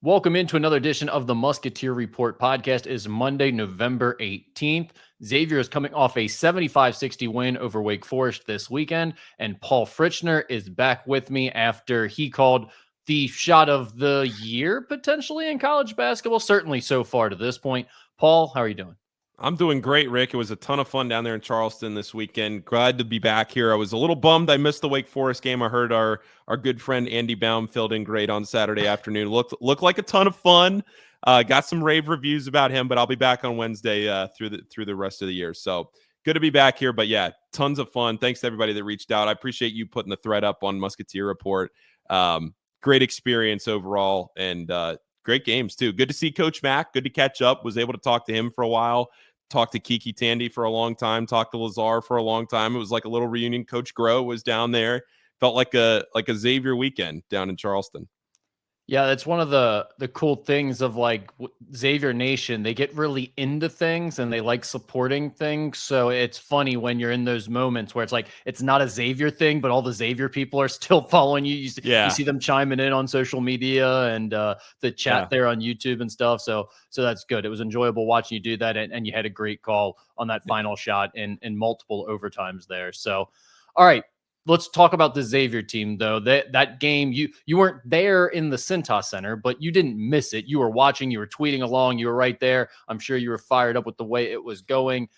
Welcome into another edition of the Musketeer Report Podcast. It is Monday, November 18th. Xavier is coming off a 75-60 win over Wake Forest this weekend, and Paul Fritschner is back with me after he called the shot of the year, potentially, in college basketball, certainly so far to this point. Paul, how are you doing? I'm doing great, Rick. It was a ton of fun down there in Charleston this weekend. Glad to be back here. I was a little bummed I missed the Wake Forest game. I heard our good friend Andy Baum filled in great on Saturday afternoon. Looked like a ton of fun. Got some rave reviews about him, but I'll be back on Wednesday through the rest of the year. So good to be back here. But yeah, tons of fun. Thanks to everybody that reached out. I appreciate you putting the thread up on Musketeer Report. Great experience overall, and great games too. Good to see Coach Mack. Good to catch up. Was able to talk to him for a while. Talked to Kiki Tandy for a long time. Talked to Lazar for a long time. It was like a little reunion. Coach Groh was down there. Felt like a Xavier weekend down in Charleston. Yeah, that's one of the cool things of like Xavier Nation. They get really into things and they like supporting things. So it's funny when you're in those moments where it's like it's not a Xavier thing, but all the Xavier people are still following you. You see them chiming in on social media and the chat there on YouTube and stuff. So that's good. It was enjoyable watching you do that, and you had a great call on that final shot in multiple overtimes there. So, all right. Let's talk about the Xavier team, though. That game, you weren't there in the Cintas Center, but you didn't miss it. You were watching, you were tweeting along, you were right there. I'm sure you were fired up with the way it was going.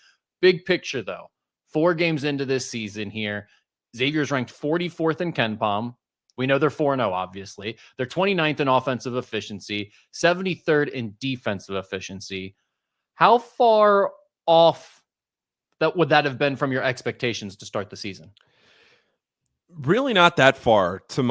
Big picture, though. 4 games into this season here, Xavier's ranked 44th in KenPom. We know they're 4-0, obviously. They're 29th in offensive efficiency, 73rd in defensive efficiency. How far off would that have been from your expectations to start the season? Really not that far to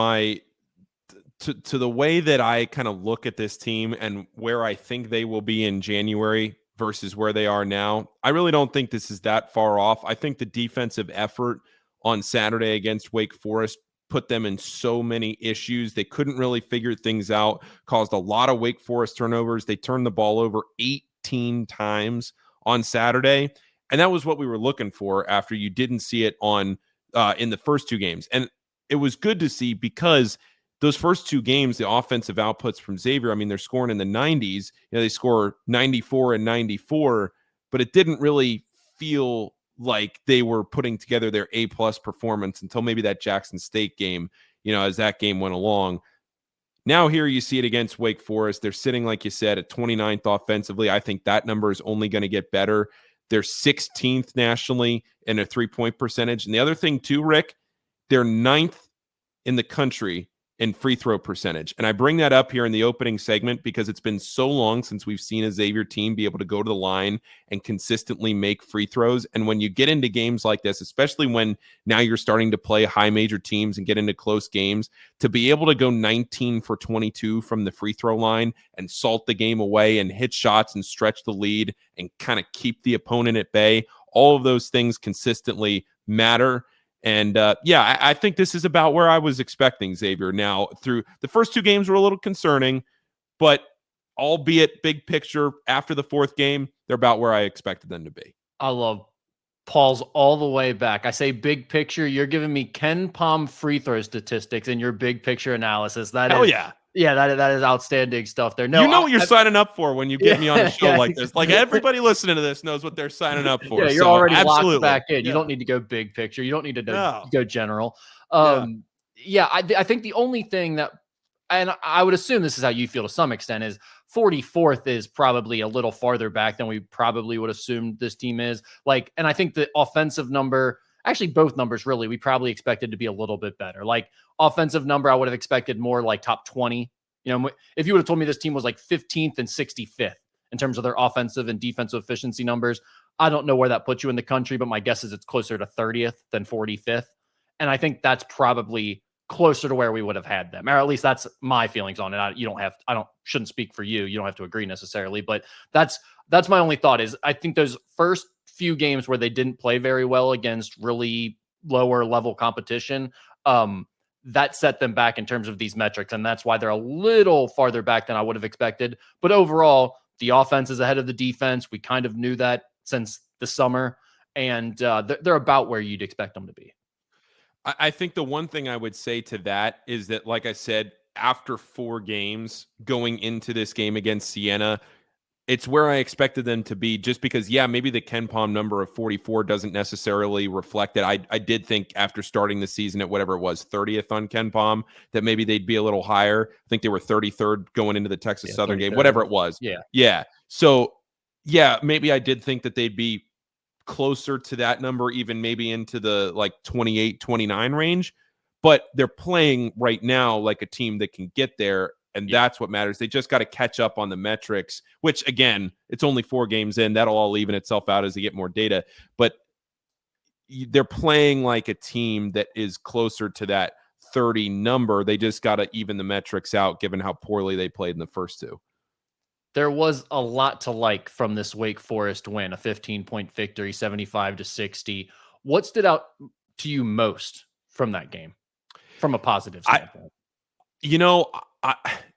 the way that I kind of look at this team and where I think they will be in January versus where they are now. I really don't think this is that far off. I think the defensive effort on Saturday against Wake Forest put them in so many issues. They couldn't really figure things out, caused a lot of Wake Forest turnovers. They turned the ball over 18 times on Saturday. And that was what we were looking for after you didn't see it in the first 2 games. And it was good to see because those first 2 games, the offensive outputs from Xavier, I mean, they're scoring in the 90s. They score 94 and 94, but it didn't really feel like they were putting together their A-plus performance until maybe that Jackson State game, as that game went along. Now here you see it against Wake Forest. They're sitting, like you said, at 29th offensively. I think that number is only going to get better. They're 16th nationally in a 3-point percentage. And the other thing too, Rick, they're 9th in the country in free throw percentage. And I bring that up here in the opening segment because it's been so long since we've seen a Xavier team be able to go to the line and consistently make free throws. And when you get into games like this, especially when now you're starting to play high major teams and get into close games, to be able to go 19 for 22 from the free throw line and salt the game away and hit shots and stretch the lead and kind of keep the opponent at bay, all of those things consistently matter. And I think this is about where I was expecting Xavier. Now, through the first 2 games were a little concerning, but albeit big picture, after the 4th game, they're about where I expected them to be. I love Paul's all the way back. I say big picture. You're giving me KenPom free throw statistics in your big picture analysis. That is outstanding stuff there. No, what you're signing up for when you get me on a show like this. Like everybody listening to this knows what they're signing up for. Yeah, you're already locked back in. You don't need to go big picture. You don't need to go general. I think the only thing that, and I would assume this is how you feel to some extent, is 44th is probably a little farther back than we probably would assume this team is. Like, and I think the offensive number, actually both numbers really, we probably expected to be a little bit better. Like offensive number, I would have expected more like top 20. If you would have told me this team was like 15th and 65th in terms of their offensive and defensive efficiency numbers, I don't know where that puts you in the country, but my guess is it's closer to 30th than 45th. And I think that's probably closer to where we would have had them, or at least that's my feelings on it. Shouldn't speak for you. You don't have to agree necessarily, but that's my only thought is I think those first few games where they didn't play very well against really lower level competition, that set them back in terms of these metrics. And that's why they're a little farther back than I would have expected. But overall, the offense is ahead of the defense. We kind of knew that since the summer, and they're about where you'd expect them to be. I think the one thing I would say to that is that, like I said, after 4 games going into this game against Siena, it's where I expected them to be, just because, maybe the KenPom number of 44 doesn't necessarily reflect it. I did think after starting the season at whatever it was, 30th on KenPom, that maybe they'd be a little higher. I think they were 33rd going into the Texas Southern game, whatever it was. Yeah. So, maybe I did think that they'd be closer to that number, even maybe into the like 28, 29 range. But they're playing right now like a team that can get there. And that's what matters. They just got to catch up on the metrics, which, again, it's only 4 games in. That'll all even itself out as they get more data. But they're playing like a team that is closer to that 30 number. They just got to even the metrics out, given how poorly they played in the first 2. There was a lot to like from this Wake Forest win, a 15-point victory, 75-60. What stood out to you most from that game, from a positive standpoint?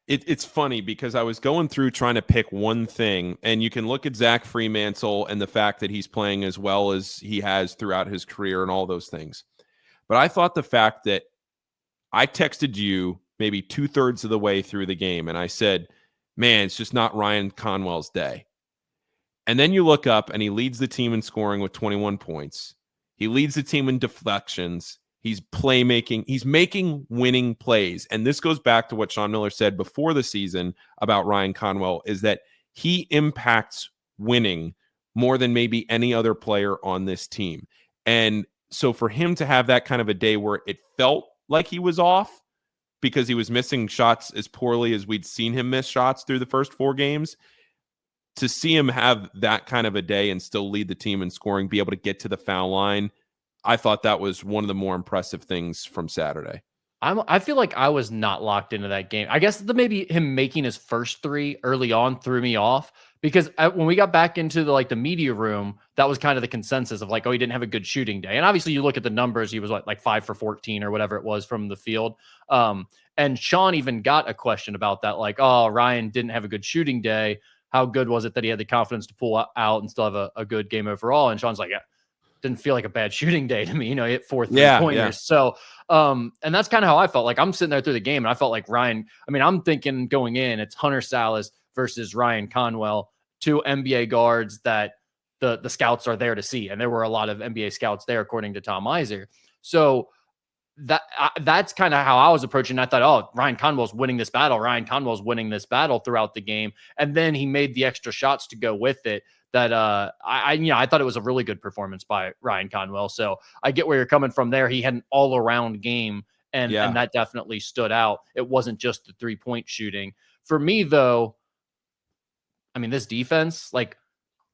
It's funny because I was going through trying to pick one thing, and you can look at Zach Fremantle and the fact that he's playing as well as he has throughout his career and all those things. But I thought the fact that I texted you maybe 2/3 of the way through the game, and I said, man, it's just not Ryan Conwell's day. And then you look up and he leads the team in scoring with 21 points. He leads the team in deflections. He's playmaking. He's making winning plays. And this goes back to what Sean Miller said before the season about Ryan Conwell, is that he impacts winning more than maybe any other player on this team. And so for him to have that kind of a day where it felt like he was off because he was missing shots as poorly as we'd seen him miss shots through the first 4 games, to see him have that kind of a day and still lead the team in scoring, be able to get to the foul line, I thought that was one of the more impressive things from Saturday. I feel like I was not locked into that game. I guess maybe him making his first 3 early on threw me off, because when we got back into the media room, that was kind of the consensus of like, oh, he didn't have a good shooting day. And obviously you look at the numbers, he was like 5 for 14 or whatever it was from the field. And Sean even got a question about that, like, oh, Ryan didn't have a good shooting day. How good was it that he had the confidence to pull out and still have a good game overall? And Sean's like, yeah, didn't feel like a bad shooting day to me. He hit 4 3-pointers. Yeah. So, and that's kind of how I felt. Like, I'm sitting there through the game and I felt like Ryan, I'm thinking going in, it's Hunter Salas versus Ryan Conwell, 2 NBA guards that the scouts are there to see. And there were a lot of NBA scouts there, according to Tom Iser. So that's kind of how I was approaching. I thought, oh, Ryan Conwell's winning this battle. Ryan Conwell's winning this battle throughout the game. And then he made the extra shots to go with it. That I thought it was a really good performance by Ryan Conwell. So I get where you're coming from there. He had an all-around game, and that definitely stood out. It wasn't just the 3-point shooting. For me, though, this defense, like,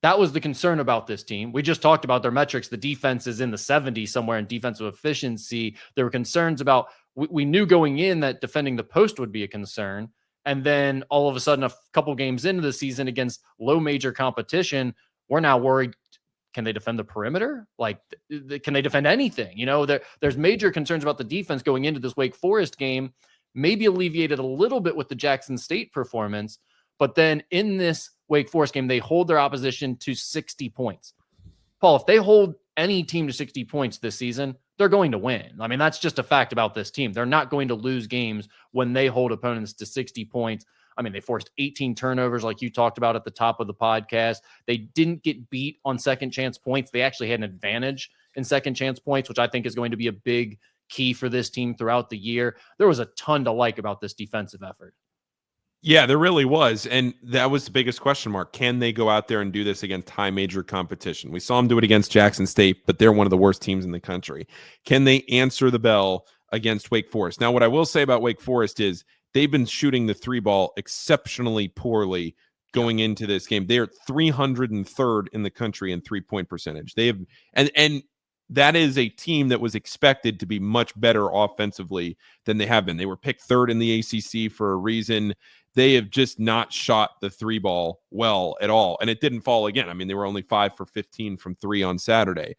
that was the concern about this team. We just talked about their metrics. The defense is in the 70s somewhere in defensive efficiency. There were concerns about, we knew going in that defending the post would be a concern. And then all of a sudden, a couple games into the season against low major competition, we're now worried, can they defend the perimeter? Like, can they defend anything? There's major concerns about the defense going into this Wake Forest game, maybe alleviated a little bit with the Jackson State performance. But then in this Wake Forest game, they hold their opposition to 60 points. Paul, if they hold any team to 60 points this season, they're going to win. That's just a fact about this team. They're not going to lose games when they hold opponents to 60 points. They forced 18 turnovers, like you talked about at the top of the podcast. They didn't get beat on second chance points. They actually had an advantage in second chance points, which I think is going to be a big key for this team throughout the year. There was a ton to like about this defensive effort. Yeah, there really was. And that was the biggest question mark. Can they go out there and do this against high major competition? We saw them do it against Jackson State, but they're one of the worst teams in the country. Can they answer the bell against Wake Forest? Now, what I will say about Wake Forest is they've been shooting the 3-ball exceptionally poorly going into this game. They're 303rd in the country in 3-point percentage. They have, and that is a team that was expected to be much better offensively than they have been. They were picked 3rd in the ACC for a reason. They have just not shot the 3-ball well at all. And it didn't fall again. They were only 5 for 15 from 3 on Saturday.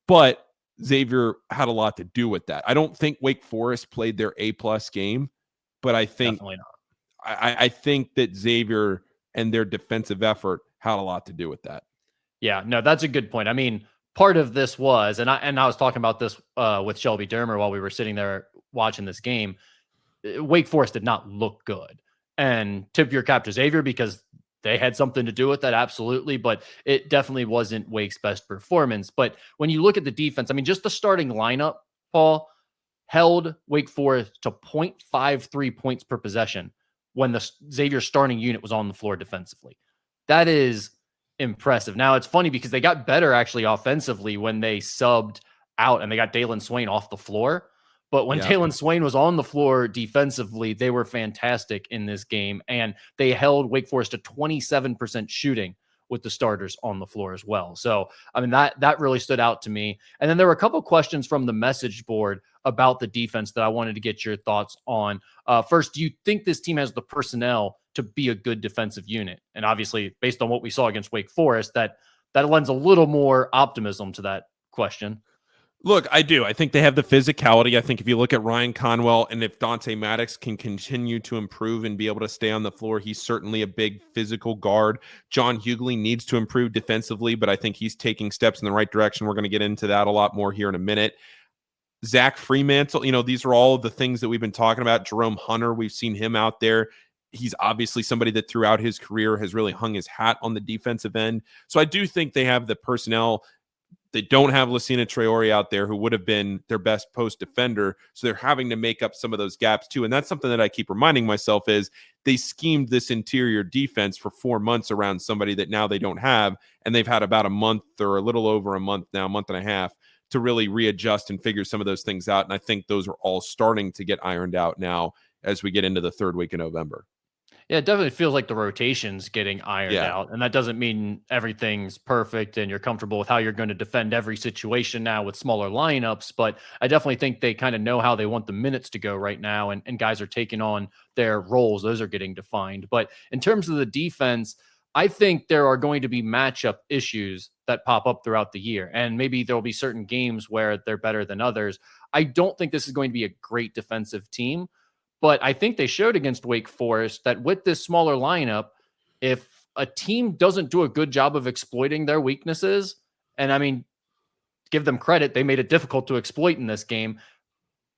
But Xavier had a lot to do with that. I don't think Wake Forest played their A-plus game, but I think definitely not. I think that Xavier and their defensive effort had a lot to do with that. Yeah, no, that's a good point. Part of this was, and I was talking about this with Shelby Dermer while we were sitting there watching this game. Wake Forest did not look good. And tip your cap to Xavier because they had something to do with that, absolutely. But it definitely wasn't Wake's best performance. But when you look at the defense, I mean, just the starting lineup, Paul, held Wake Forest to 0.53 points per possession when the Xavier starting unit was on the floor defensively. That is impressive. Now, it's funny because they got better actually offensively when they subbed out and they got Dalen Swain off the floor. But when Dalen Swain was on the floor defensively, they were fantastic in this game. And they held Wake Forest to 27% shooting with the starters on the floor as well. So, I mean, that really stood out to me. And then there were a couple of questions from the message board about the defense that I wanted to get your thoughts on. First, do you think this team has the personnel to be a good defensive unit? And obviously, based on what we saw against Wake Forest, that lends a little more optimism to that question. Look, I do. I think they have the physicality. I think if you look at Ryan Conwell and if Dante Maddox can continue to improve and be able to stay on the floor, he's certainly a big physical guard. John Hughley needs to improve defensively, but I think he's taking steps in the right direction. We're going to get into that a lot more here in a minute. Zach Fremantle, these are all the things that we've been talking about. Jerome Hunter, we've seen him out there. He's obviously somebody that throughout his career has really hung his hat on the defensive end. So I do think they have the personnel. They don't have Lucina Traore out there, who would have been their best post defender. So they're having to make up some of those gaps too. And that's something that I keep reminding myself is they schemed this interior defense for 4 months around somebody that now they don't have. And they've had about a month or a little over a month now, a month and a half, to really readjust and figure some of those things out. And I think those are all starting to get ironed out now as we get into the third week of November. Yeah, it definitely feels like the rotation's getting ironed out. And that doesn't mean everything's perfect and you're comfortable with how you're going to defend every situation now with smaller lineups. But I definitely think they kind of know how they want the minutes to go right now. And guys are taking on their roles. Those are getting defined. But in terms of the defense, I think there are going to be matchup issues that pop up throughout the year. And maybe there'll be certain games where they're better than others. I don't think this is going to be a great defensive team. But I think they showed against Wake Forest that with this smaller lineup, if a team doesn't do a good job of exploiting their weaknesses, and I mean, give them credit, they made it difficult to exploit in this game,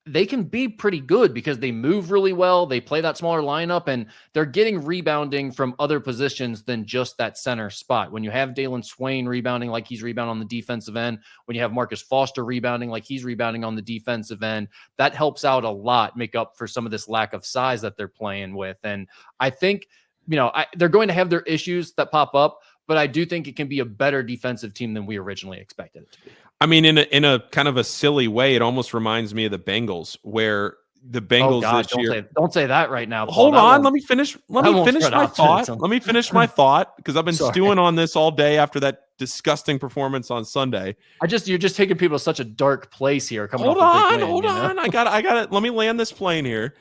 they can be pretty good because they move really well. They play that smaller lineup and they're getting rebounding from other positions than just that center spot. When you have Dalen Swain rebounding like he's rebounding on the defensive end, when you have Marcus Foster rebounding like he's rebounding on the defensive end, that helps out a lot, make up for some of this lack of size that they're playing with. And I think, they're going to have their issues that pop up, but I do think it can be a better defensive team than we originally expected it to be. I mean, in a kind of a silly way, it almost reminds me of the Bengals, where the Bengals this year. Don't say that right now, Paul. Hold on, let me finish. Let me finish my thought. Let me finish my thought because I've been stewing on this all day after that disgusting performance on Sunday. You're just taking people to such a dark place here. Hold on. I got it. Let me land this plane here.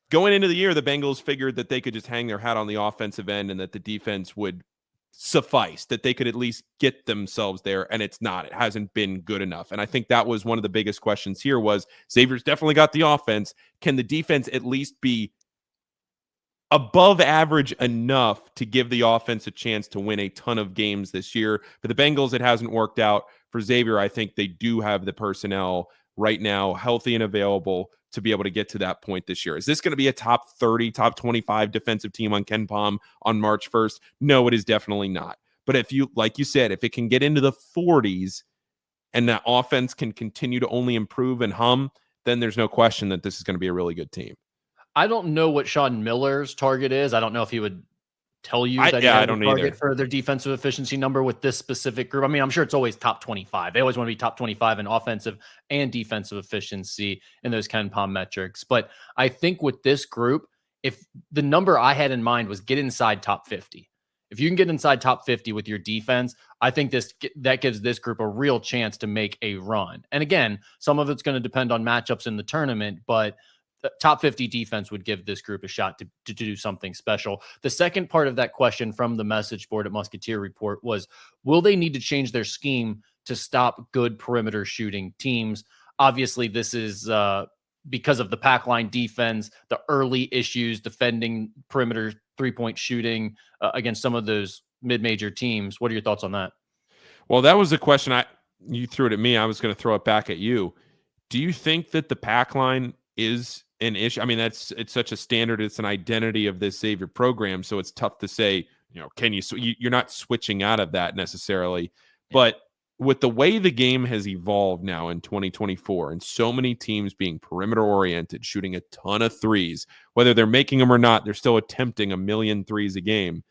Going into the year, the Bengals figured that they could just hang their hat on the offensive end and that the defense would suffice, that they could at least get themselves there, and it's not. It hasn't been good enough. And I think that was one of the biggest questions here was Xavier's definitely got the offense. Can the defense at least be above average enough to give the offense a chance to win a ton of games this year? For the Bengals, it hasn't worked out. For Xavier, I think they do have the personnel right now, healthy and available, to be able to get to that point this year. Is this going to be a top 30, top 25 defensive team on KenPom on March 1st? No, it is definitely not. But if you, like you said, if it can get into the 40s and that offense can continue to only improve and hum, then there's no question that this is going to be a really good team. I don't know what Sean Miller's target is. I don't know if he would tell you that he had a target for their defensive efficiency number with this specific group. I mean, I'm sure it's always top 25. They always want to be top 25 in offensive and defensive efficiency in those KenPom metrics. But I think with this group, if the number I had in mind was get inside top 50, if you can get inside top 50 with your defense, I think that gives this group a real chance to make a run. And again, some of it's going to depend on matchups in the tournament, but the top 50 defense would give this group a shot to do something special. The second part of that question from the message board at Musketeer Report was, will they need to change their scheme to stop good perimeter shooting teams? Obviously, this is because of the pack line defense, the early issues defending perimeter three-point shooting against some of those mid-major teams. What are your thoughts on that? Well, that was a question you threw it at me. I was going to throw it back at you. Do you think that the pack line is an issue. I mean, it's such a standard. It's an identity of this Xavier program. So it's tough to say, can you're not switching out of that necessarily. Yeah. But with the way the game has evolved now in 2024 and so many teams being perimeter oriented, shooting a ton of threes, whether they're making them or not, they're still attempting a million threes a game.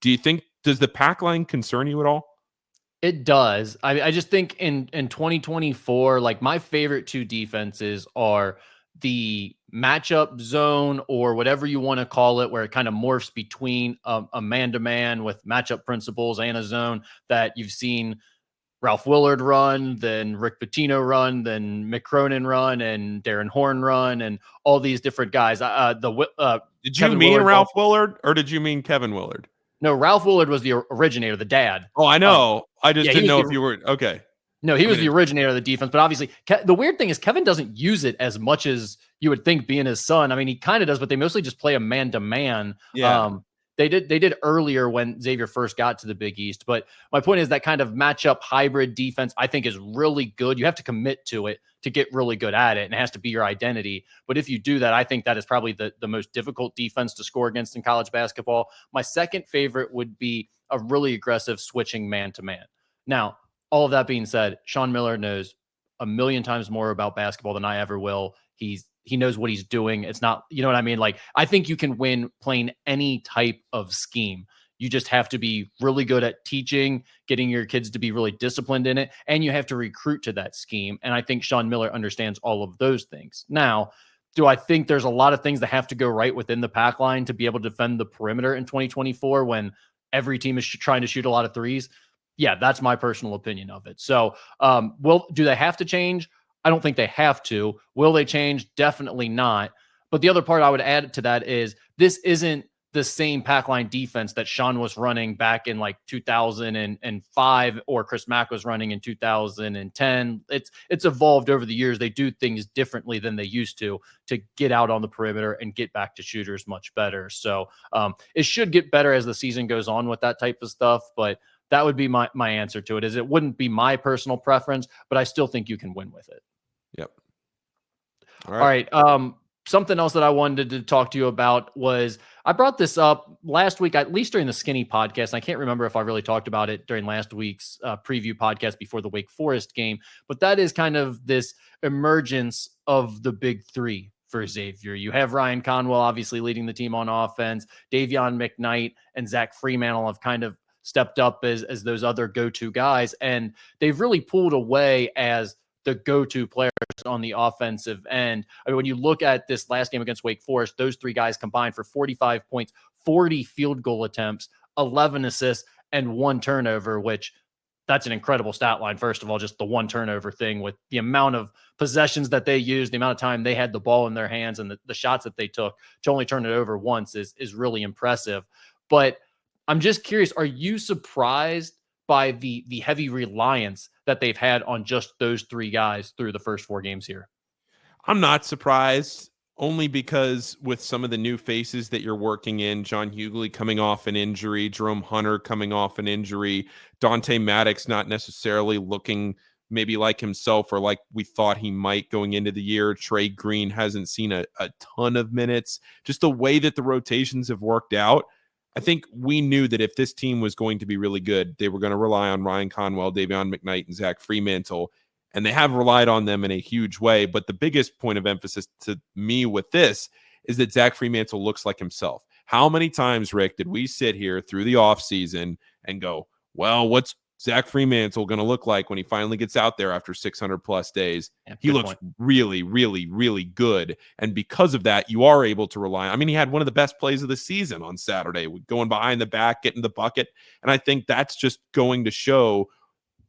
Does the pack line concern you at all? It does. I just think in 2024, like my favorite two defenses are the matchup zone or whatever you want to call it, where it kind of morphs between a man-to-man with matchup principles and a zone that you've seen Ralph Willard run, then Rick Pitino run, then Mick Cronin run, and Darren Horn run, and all these different guys. Did you mean Ralph Willard or did you mean Kevin Willard? No, Ralph Willard was the originator, the dad. Oh, I know. I just didn't know if you were okay. No, he was the originator of the defense, but obviously the weird thing is Kevin doesn't use it as much as you would think being his son. I mean, he kind of does, but they mostly just play a man-to-man. Yeah. They did earlier when Xavier first got to the Big East, but my point is that kind of matchup hybrid defense I think is really good. You have to commit to it to get really good at it, and it has to be your identity. But if you do that, I think that is probably the most difficult defense to score against in college basketball. My second favorite would be a really aggressive switching man-to-man. Now, all of that being said, Sean Miller knows a million times more about basketball than I ever will. He knows what he's doing. It's not, you know what I mean? Like, I think you can win playing any type of scheme. You just have to be really good at teaching, getting your kids to be really disciplined in it, and you have to recruit to that scheme. And I think Sean Miller understands all of those things. Now, do I think there's a lot of things that have to go right within the pack line to be able to defend the perimeter in 2024 when every team is trying to shoot a lot of threes? Yeah, that's my personal opinion of it. So, do they have to change? I don't think they have to. Will they change? Definitely not. But the other part I would add to that is this isn't the same pack line defense that Sean was running back in like 2005 or Chris Mack was running in 2010. It's evolved over the years. They do things differently than they used to get out on the perimeter and get back to shooters much better. So it should get better as the season goes on with that type of stuff. But that would be my answer to it. Is it wouldn't be my personal preference, but I still think you can win with it. Yep. All right. Something else that I wanted to talk to you about was I brought this up last week, at least during the Skinny podcast. I can't remember if I really talked about it during last week's preview podcast before the Wake Forest game, but that is kind of this emergence of the big three for Xavier. You have Ryan Conwell obviously leading the team on offense. Davion McKnight and Zach Freemantle have kind of stepped up as those other go-to guys, and they've really pulled away as the go-to players on the offensive end. I mean, when you look at this last game against Wake Forest, those three guys combined for 45 points, 40 field goal attempts, 11 assists, and 1 turnover, which that's an incredible stat line. First of all, just the 1 turnover thing with the amount of possessions that they used, the amount of time they had the ball in their hands, and the shots that they took to only turn it over once is really impressive. But I'm just curious, are you surprised by the heavy reliance that they've had on just those three guys through the first 4 games here? I'm not surprised, only because with some of the new faces that you're working in, John Hughley coming off an injury, Jerome Hunter coming off an injury, Dante Maddox not necessarily looking maybe like himself or like we thought he might going into the year. Trey Green hasn't seen a ton of minutes. Just the way that the rotations have worked out, I think we knew that if this team was going to be really good, they were going to rely on Ryan Conwell, Davion McKnight, and Zach Freemantle, and they have relied on them in a huge way. But the biggest point of emphasis to me with this is that Zach Freemantle looks like himself. How many times, Rick, did we sit here through the offseason and go, well, what's Zach Freemantle going to look like when he finally gets out there after 600 plus days? Yeah, he looks really, really, really good. And because of that, you are able to rely on. I mean, he had one of the best plays of the season on Saturday, going behind the back, getting the bucket. And I think that's just going to show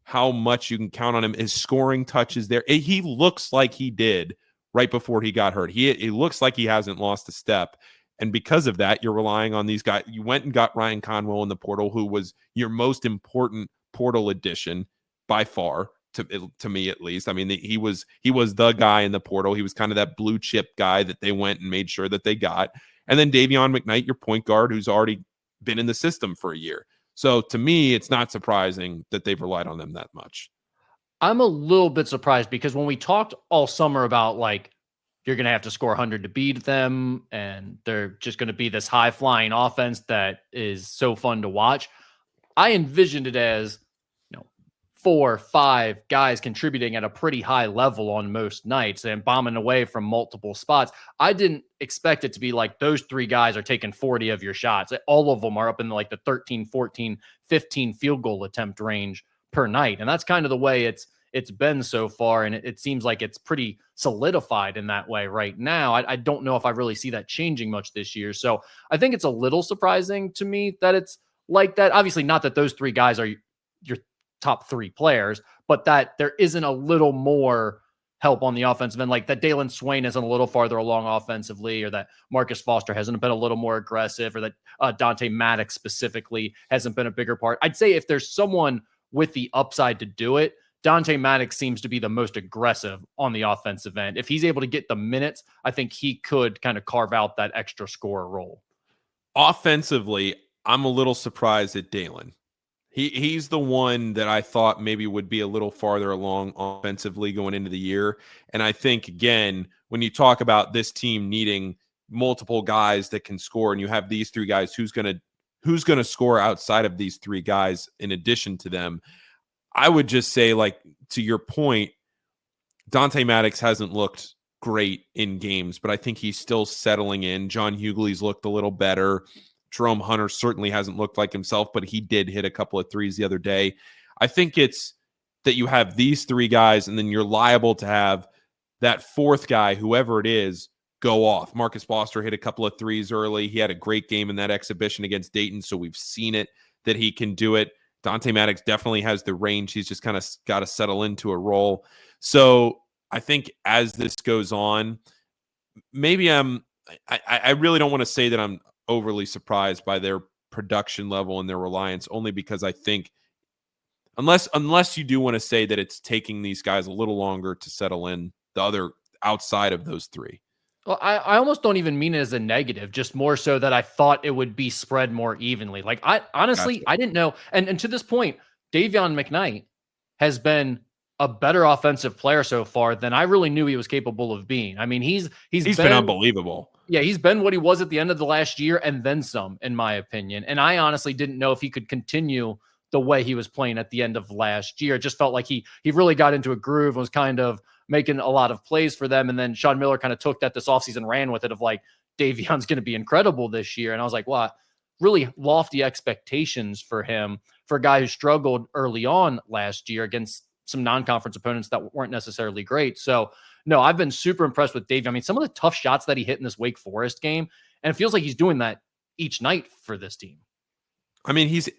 how much you can count on him. His scoring touch is there. He looks like he did right before he got hurt. He looks like he hasn't lost a step. And because of that, you're relying on these guys. You went and got Ryan Conwell in the portal, who was your most important portal addition by far, to me at least. I mean, he was the guy in the portal. He was kind of that blue chip guy that they went and made sure that they got. And then Davion McKnight, your point guard, who's already been in the system for a year. So to me, it's not surprising that they've relied on them that much. I'm a little bit surprised because when we talked all summer about like you're going to have to score 100 to beat them, and they're just going to be this high-flying offense that is so fun to watch. I envisioned it as 4 or 5 guys contributing at a pretty high level on most nights and bombing away from multiple spots. I didn't expect it to be like those 3 guys are taking 40 of your shots. All of them are up in like the 13, 14, 15 field goal attempt range per night. And that's kind of the way it's been so far. And it seems like it's pretty solidified in that way right now. I don't know if I really see that changing much this year. So I think it's a little surprising to me that it's like that. Obviously not that those 3 guys are your top 3 players, but that there isn't a little more help on the offensive end, like that Dalen Swain isn't a little farther along offensively, or that Marcus Foster hasn't been a little more aggressive, or that Dante Maddox specifically hasn't been a bigger part. I'd say if there's someone with the upside to do it, Dante Maddox seems to be the most aggressive on the offensive end. If he's able to get the minutes, I think he could kind of carve out that extra scorer role. Offensively, I'm a little surprised at Dalen. He's the one that I thought maybe would be a little farther along offensively going into the year. And I think, again, when you talk about this team needing multiple guys that can score, and you have these 3 guys, who's going to score outside of these 3 guys in addition to them? I would just say, like, to your point, Dante Maddox hasn't looked great in games, but I think he's still settling in. John Hughley's looked a little better. Jerome Hunter certainly hasn't looked like himself, but he did hit a couple of threes the other day. I think it's that you have these 3 guys, and then you're liable to have that 4th guy, whoever it is, go off. Marcus Foster hit a couple of threes early. He had a great game in that exhibition against Dayton, so we've seen it that he can do it. Dante Maddox definitely has the range. He's just kind of got to settle into a role. So I think as this goes on, maybe I really don't want to say that I'm overly surprised by their production level and their reliance, only because I think unless you do want to say that it's taking these guys a little longer to settle in, the other outside of those 3. Well, I almost don't even mean it as a negative, just more so that I thought it would be spread more evenly. Like, I honestly, Gotcha. I didn't know. And to this point, Davion McKnight has been a better offensive player so far than I really knew he was capable of being. I mean, he's been unbelievable. Yeah, he's been what he was at the end of the last year and then some, in my opinion. And I honestly didn't know if he could continue the way he was playing at the end of last year. It just felt like he really got into a groove and was kind of making a lot of plays for them. And then Sean Miller kind of took that this offseason, ran with it of like, Davion's going to be incredible this year. And I was like, wow, really lofty expectations for him, for a guy who struggled early on last year against some non-conference opponents that weren't necessarily great. So no, I've been super impressed with Davion. I mean, some of the tough shots that he hit in this Wake Forest game, and it feels like he's doing that each night for this team. I mean, he's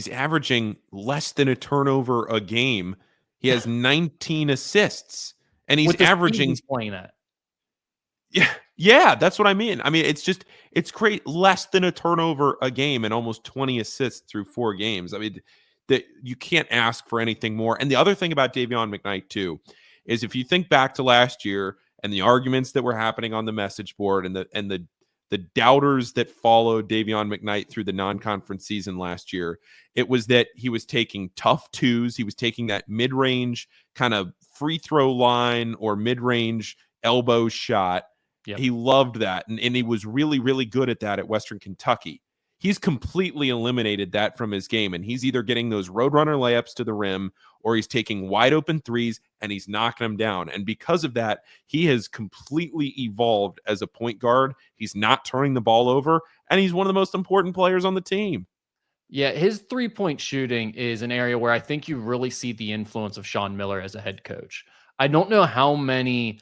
averaging less than a turnover a game. He has 19 assists, and he's averaging. He's playing that. Yeah, that's what I mean. I mean, it's great, less than a turnover a game and almost 20 assists through 4 games. I mean, that you can't ask for anything more. And the other thing about Davion McKnight too is, if you think back to last year and the arguments that were happening on the message board and the doubters that followed Davion McKnight through the non-conference season last year, it was that he was taking tough 2s. He was taking that mid-range kind of free throw line or mid-range elbow shot. Yep. He loved that. And he was really, really good at that at Western Kentucky. He's completely eliminated that from his game, and he's either getting those roadrunner layups to the rim or he's taking wide open threes and he's knocking them down. And because of that, he has completely evolved as a point guard. He's not turning the ball over, and he's one of the most important players on the team. Yeah, his 3-point shooting is an area where I think you really see the influence of Sean Miller as a head coach. I don't know how many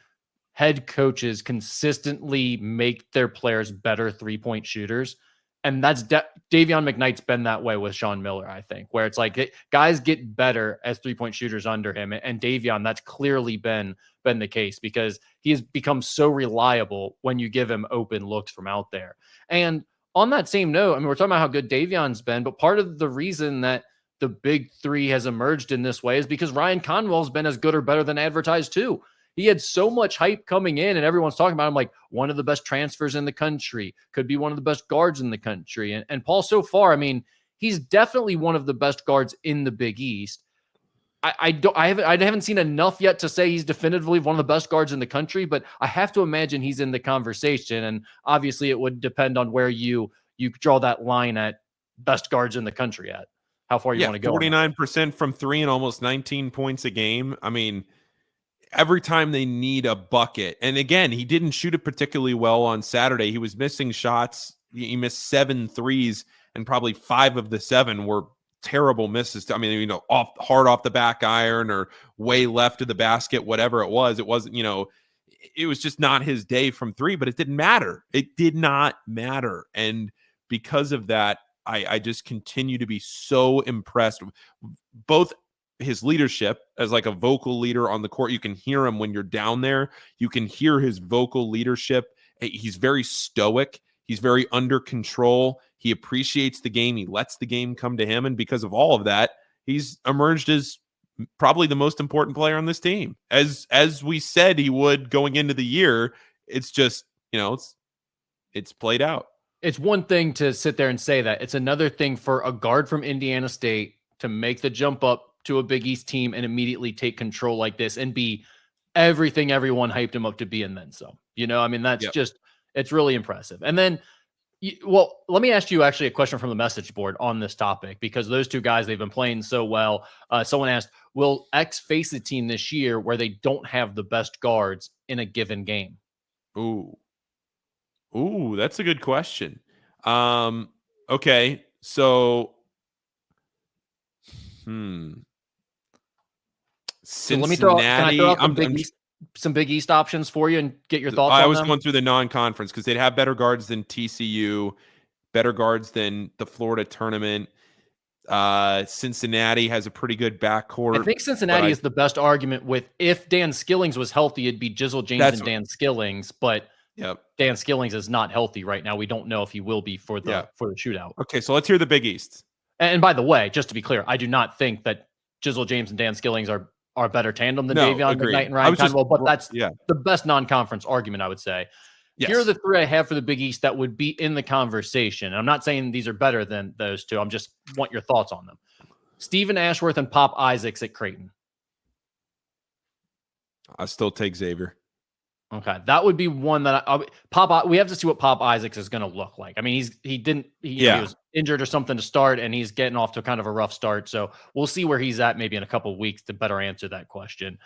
head coaches consistently make their players better 3-point shooters. And that's Davion McKnight's been that way with Sean Miller, I think, where it's like guys get better as 3-point shooters under him. And Davion, that's clearly been the case, because he has become so reliable when you give him open looks from out there. And on that same note, I mean, we're talking about how good Davion's been, but part of the reason that the big 3 has emerged in this way is because Ryan Conwell's been as good or better than advertised too. He had so much hype coming in, and everyone's talking about him like one of the best transfers in the country, could be one of the best guards in the country. And Paul, so far, I mean, he's definitely one of the best guards in the Big East. I haven't seen enough yet to say he's definitively one of the best guards in the country, but I have to imagine he's in the conversation. And obviously it would depend on where you draw that line at best guards in the country at how far you want to go. 49% from three and almost 19 points a game. I mean, every time they need a bucket. And again, he didn't shoot it particularly well on Saturday. He was missing shots. He missed 7 threes, and probably 5 of the 7 were terrible misses. I mean, hard off the back iron or way left of the basket, whatever it was. It wasn't, it was just not his day from three, but it didn't matter. It did not matter. And because of that, I just continue to be so impressed with both his leadership as like a vocal leader on the court. You can hear him when you're down there. You can hear his vocal leadership. He's very stoic. He's very under control. He appreciates the game. He lets the game come to him. And because of all of that, he's emerged as probably the most important player on this team. As we said he would going into the year, it's just, it's played out. It's one thing to sit there and say that. It's another thing for a guard from Indiana State to make the jump up to a Big East team and immediately take control like this and be everything everyone hyped him up to be and then some. That's just, it's really impressive. And then, let me ask you actually a question from the message board on this topic, because those two guys, they've been playing so well. Someone asked, will X face a team this year where they don't have the best guards in a given game? Ooh, that's a good question. Okay, so So let me throw out some Big East options for you and get your thoughts on them. I was going through the non-conference because they'd have better guards than TCU, better guards than the Florida tournament. Cincinnati has a pretty good backcourt. I think Cincinnati is the best argument with, if Dan Skillings was healthy, it'd be Jizzle James and Dan Skillings, but Dan Skillings is not healthy right now. We don't know if he will be for the shootout. Okay, so let's hear the Big East. And by the way, just to be clear, I do not think that Jizzle James and Dan Skillings are a better tandem than Davion McKnight and Ryan Conwell, but that's the best non-conference argument, I would say. Yes. Here are the three I have for the Big East that would be in the conversation. I'm not saying these are better than those two. I'm just want your thoughts on them. Stephen Ashworth and Pop Isaacs at Creighton. I still take Xavier. Okay, that would be one that we have to see what Pop Isaacs is going to look like. I mean, he was injured or something to start, and he's getting off to kind of a rough start. So we'll see where he's at maybe in a couple of weeks to better answer that question.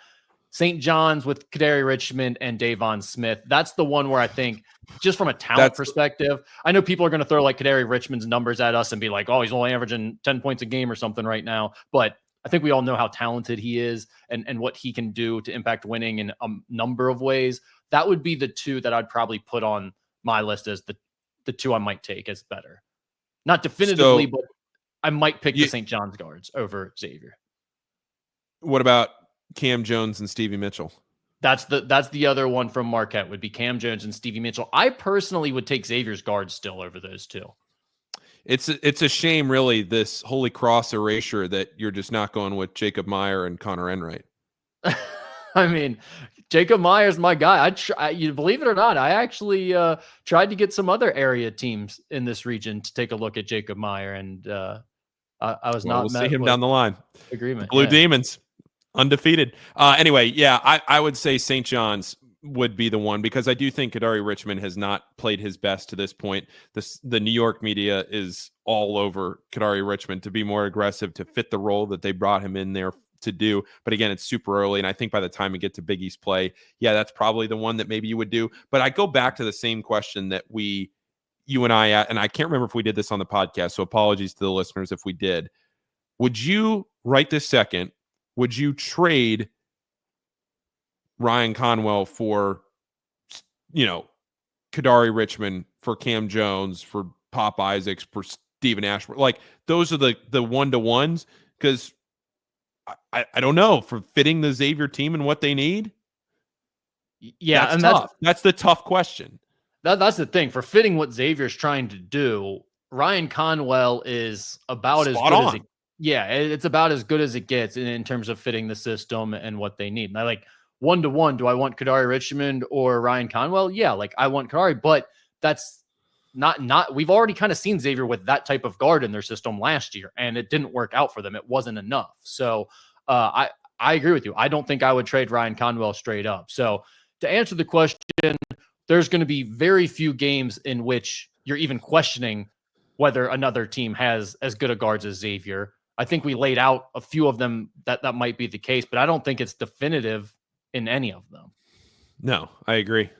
St. John's with Kadary Richmond and Davon Smith. That's the one where I think, just from a talent perspective, I know people are going to throw like Kadary Richmond's numbers at us and be like, oh, he's only averaging 10 points a game or something right now. But I think we all know how talented he is and what he can do to impact winning in a number of ways. That would be the two that I'd probably put on my list as the two I might take as better. Not definitively, but I might pick the St. John's guards over Xavier. What about Cam Jones and Stevie Mitchell? That's the other one from Marquette, would be Cam Jones and Stevie Mitchell. I personally would take Xavier's guards still over those two. It's a shame, really, this Holy Cross erasure that you're just not going with Jacob Meyer and Connor Enright. I mean, Jacob Meyer's my guy. You believe it or not, I actually tried to get some other area teams in this region to take a look at Jacob Meyer, and I was not. We'll see him down the line. Agreement. Blue Demons, undefeated. Anyway, I would say St. John's would be the one, because I do think Kadary Richmond has not played his best to this point. The New York media is all over Kadary Richmond to be more aggressive, to fit the role that they brought him in there to do. But again, it's super early, and I think by the time we get to Big East play, that's probably the one that maybe you would do. But I go back to the same question that you and I, and I can't remember if we did this on the podcast, so apologies to the listeners if we did. Would you, right this second, would you trade Ryan Conwell for, Kadary Richmond, for Cam Jones, for Pop Isaacs, for Stephen Ashworth? Like, those are the one-to-ones, because I don't know, for fitting the Xavier team and what they need. Yeah, that's tough. That's the tough question. That's the thing. For fitting what Xavier's trying to do, Ryan Conwell is about as good as it. Yeah, it's about as good as it gets in terms of fitting the system and what they need. And I like one-to-one. Do I want Kadary Richmond or Ryan Conwell? Yeah, like I want Kadary, but that's not. We've already kind of seen Xavier with that type of guard in their system last year, and it didn't work out for them. It wasn't enough. So I agree with you. I don't think I would trade Ryan Conwell straight up. So to answer the question, there's going to be very few games in which you're even questioning whether another team has as good a guards as Xavier. I think we laid out a few of them that might be the case, but I don't think it's definitive in any of them. No, I agree.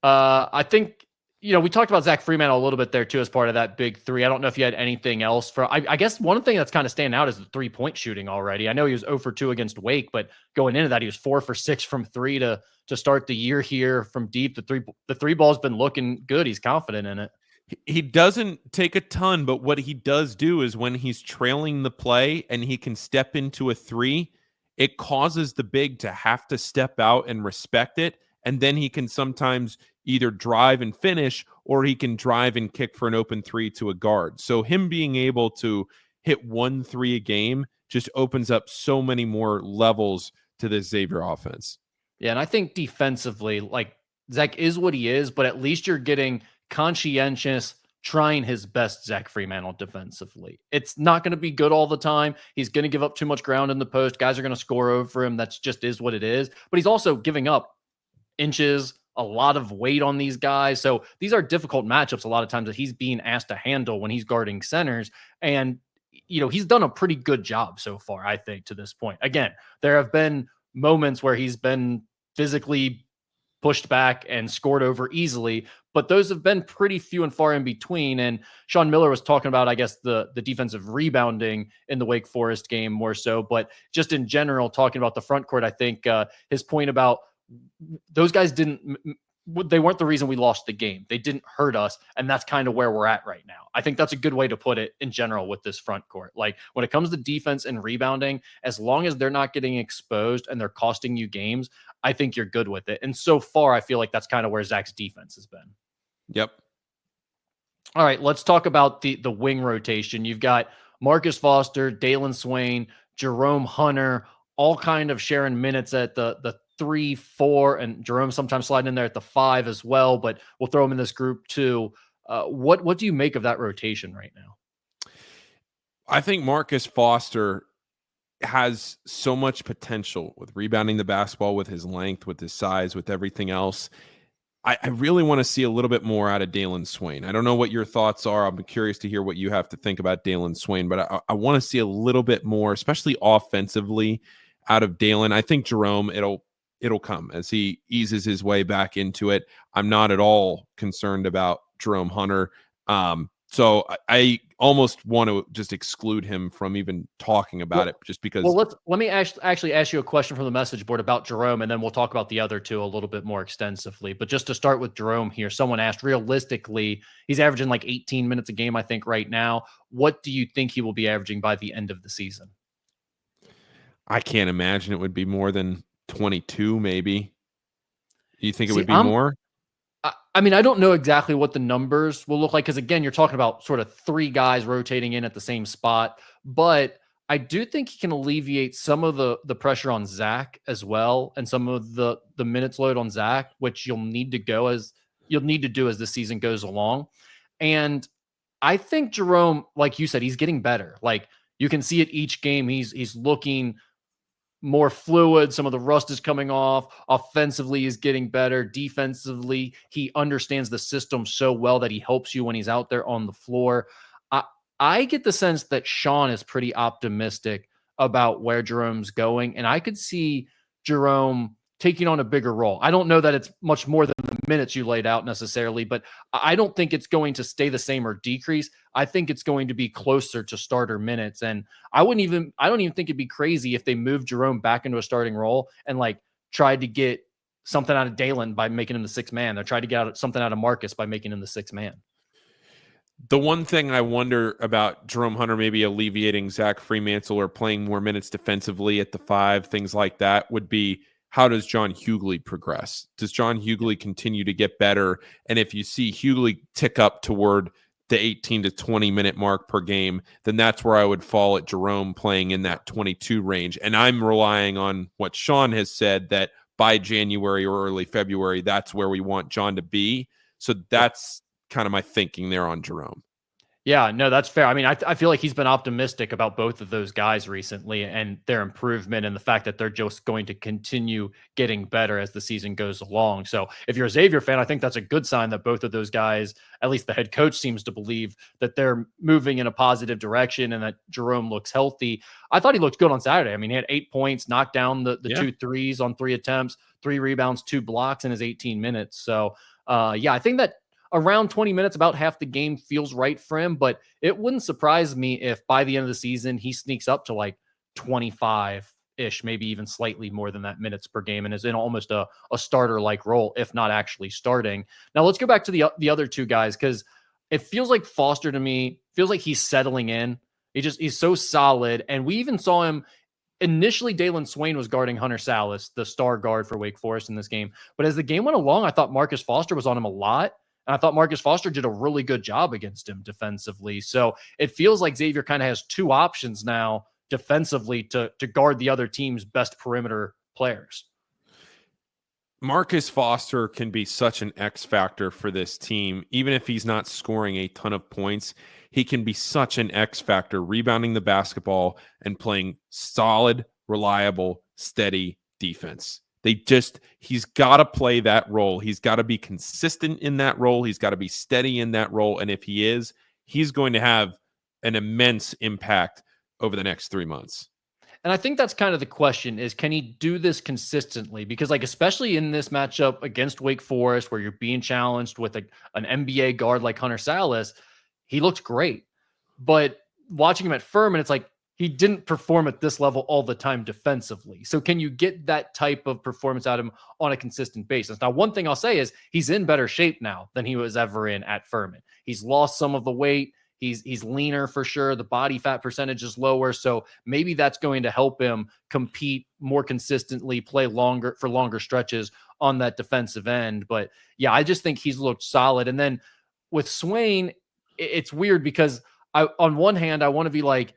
I think, we talked about Zach Freemantle a little bit there too as part of that big three. I don't know if you had anything else I guess one thing that's kind of standing out is the 3-point shooting already. I know he was 0 for 2 against Wake, but going into that, he was 4 for 6 from 3 to start the year here from deep. The three ball's been looking good. He's confident in it. He doesn't take a ton, but what he does do is when he's trailing the play and he can step into a 3, it causes the big to have to step out and respect it. And then he can sometimes either drive and finish, or he can drive and kick for an open 3 to a guard. So him being able to hit 1 3 a game just opens up so many more levels to this Xavier offense. Yeah, and I think defensively, like, Zach is what he is, but at least you're getting conscientious, trying his best Zach Freemantle defensively. It's not going to be good all the time. He's going to give up too much ground in the post. Guys are going to score over him. That's just is what it is. But he's also giving up inches, a lot of weight on these guys. So these are difficult matchups a lot of times that he's being asked to handle when he's guarding centers. And, he's done a pretty good job so far, I think, to this point. Again, there have been moments where he's been physically pushed back and scored over easily, but those have been pretty few and far in between. And Sean Miller was talking about, I guess, the defensive rebounding in the Wake Forest game more so, but just in general, talking about the front court, I think his point about those guys they weren't the reason we lost the game. They didn't hurt us, and that's kind of where we're at right now. I think that's a good way to put it in general with this front court. Like, when it comes to defense and rebounding, as long as they're not getting exposed and they're costing you games, I think you're good with it. And so far, I feel like that's kind of where Zach's defense has been. Yep. All right, let's talk about the wing rotation. You've got Marcus Foster, Dalen Swain, Jerome Hunter, all kind of sharing minutes at the 3, 4, and Jerome sometimes sliding in there at the 5 as well, but we'll throw him in this group too. What do you make of that rotation right now? I think Marcus Foster has so much potential with rebounding the basketball, with his length, with his size, with everything else. I really want to see a little bit more out of Dalen Swain. I don't know what your thoughts are. I'm curious to hear what you have to think about Dalen Swain, but I want to see a little bit more, especially offensively, out of Dalen. I think Jerome, it'll come as he eases his way back into it. I'm not at all concerned about Jerome Hunter. So I almost want to just exclude him from even talking about it, just because. Well, let me actually ask you a question from the message board about Jerome, and then we'll talk about the other two a little bit more extensively. But just to start with Jerome here, someone asked, realistically, he's averaging like 18 minutes a game, I think, right now. What do you think he will be averaging by the end of the season? I can't imagine it would be more than 22, maybe. You think it would be more? I mean, I don't know exactly what the numbers will look like, because, again, you're talking about sort of 3 guys rotating in at the same spot. But I do think he can alleviate some of the pressure on Zach as well, and some of the minutes load on Zach, which you'll need to do as the season goes along. And I think Jerome, like you said, he's getting better. Like, you can see it each game. He's looking more fluid. Some of the rust is coming off. Offensively, he's getting better. Defensively, he understands the system so well that he helps you when he's out there on the floor. I get the sense that Sean is pretty optimistic about where Jerome's going, and I could see Jerome taking on a bigger role. I don't know that it's much more than the minutes you laid out necessarily, but I don't think it's going to stay the same or decrease. I think it's going to be closer to starter minutes. And I don't even think it'd be crazy if they moved Jerome back into a starting role and like tried to get something out of Dalen by making him the 6th man. Or tried to get something out of Marcus by making him the 6th man. The one thing I wonder about Jerome Hunter maybe alleviating Zach Freemantle or playing more minutes defensively at the 5, things like that, would be, how does John Hughley progress? Does John Hughley continue to get better? And if you see Hughley tick up toward the 18 to 20 minute mark per game, then that's where I would fall at Jerome playing in that 22 range. And I'm relying on what Sean has said, that by January or early February, that's where we want John to be. So that's kind of my thinking there on Jerome. Yeah, no, that's fair. I mean, I feel like he's been optimistic about both of those guys recently and their improvement and the fact that they're just going to continue getting better as the season goes along. So if you're a Xavier fan, I think that's a good sign that both of those guys, at least the head coach seems to believe that they're moving in a positive direction and that Jerome looks healthy. I thought he looked good on Saturday. I mean, he had 8 points, knocked down the 2 threes on 3 attempts, 3 rebounds, 2 blocks in his 18 minutes. So, yeah, I think that around 20 minutes, about half the game feels right for him, but it wouldn't surprise me if by the end of the season, he sneaks up to like 25-ish, maybe even slightly more than that minutes per game and is in almost a starter-like role, if not actually starting. Now let's go back to the other two guys, because it feels like Foster to me, feels like he's settling in. He's so solid. And we even saw him initially. Dalen Swain was guarding Hunter Salas, the star guard for Wake Forest in this game. But as the game went along, I thought Marcus Foster was on him a lot. And I thought Marcus Foster did a really good job against him defensively. So it feels like Xavier kind of has two options now defensively to guard the other team's best perimeter players. Marcus Foster can be such an X factor for this team. Even if he's not scoring a ton of points, he can be such an X factor, rebounding the basketball and playing solid, reliable, steady defense. He's got to play that role. He's got to be consistent in that role. He's got to be steady in that role. And if he is, he's going to have an immense impact over the next 3 months. And I think that's kind of the question is, can he do this consistently? Because like, especially in this matchup against Wake Forest, where you're being challenged with an NBA guard like Hunter Salas, he looked great. But watching him at Furman, it's like, he didn't perform at this level all the time defensively. So can you get that type of performance out of him on a consistent basis? Now, one thing I'll say is he's in better shape now than he was ever in at Furman. He's lost some of the weight. He's leaner for sure. The body fat percentage is lower. So maybe that's going to help him compete more consistently, play longer for longer stretches on that defensive end. But yeah, I just think he's looked solid. And then with Swain, it's weird because on one hand, I want to be like,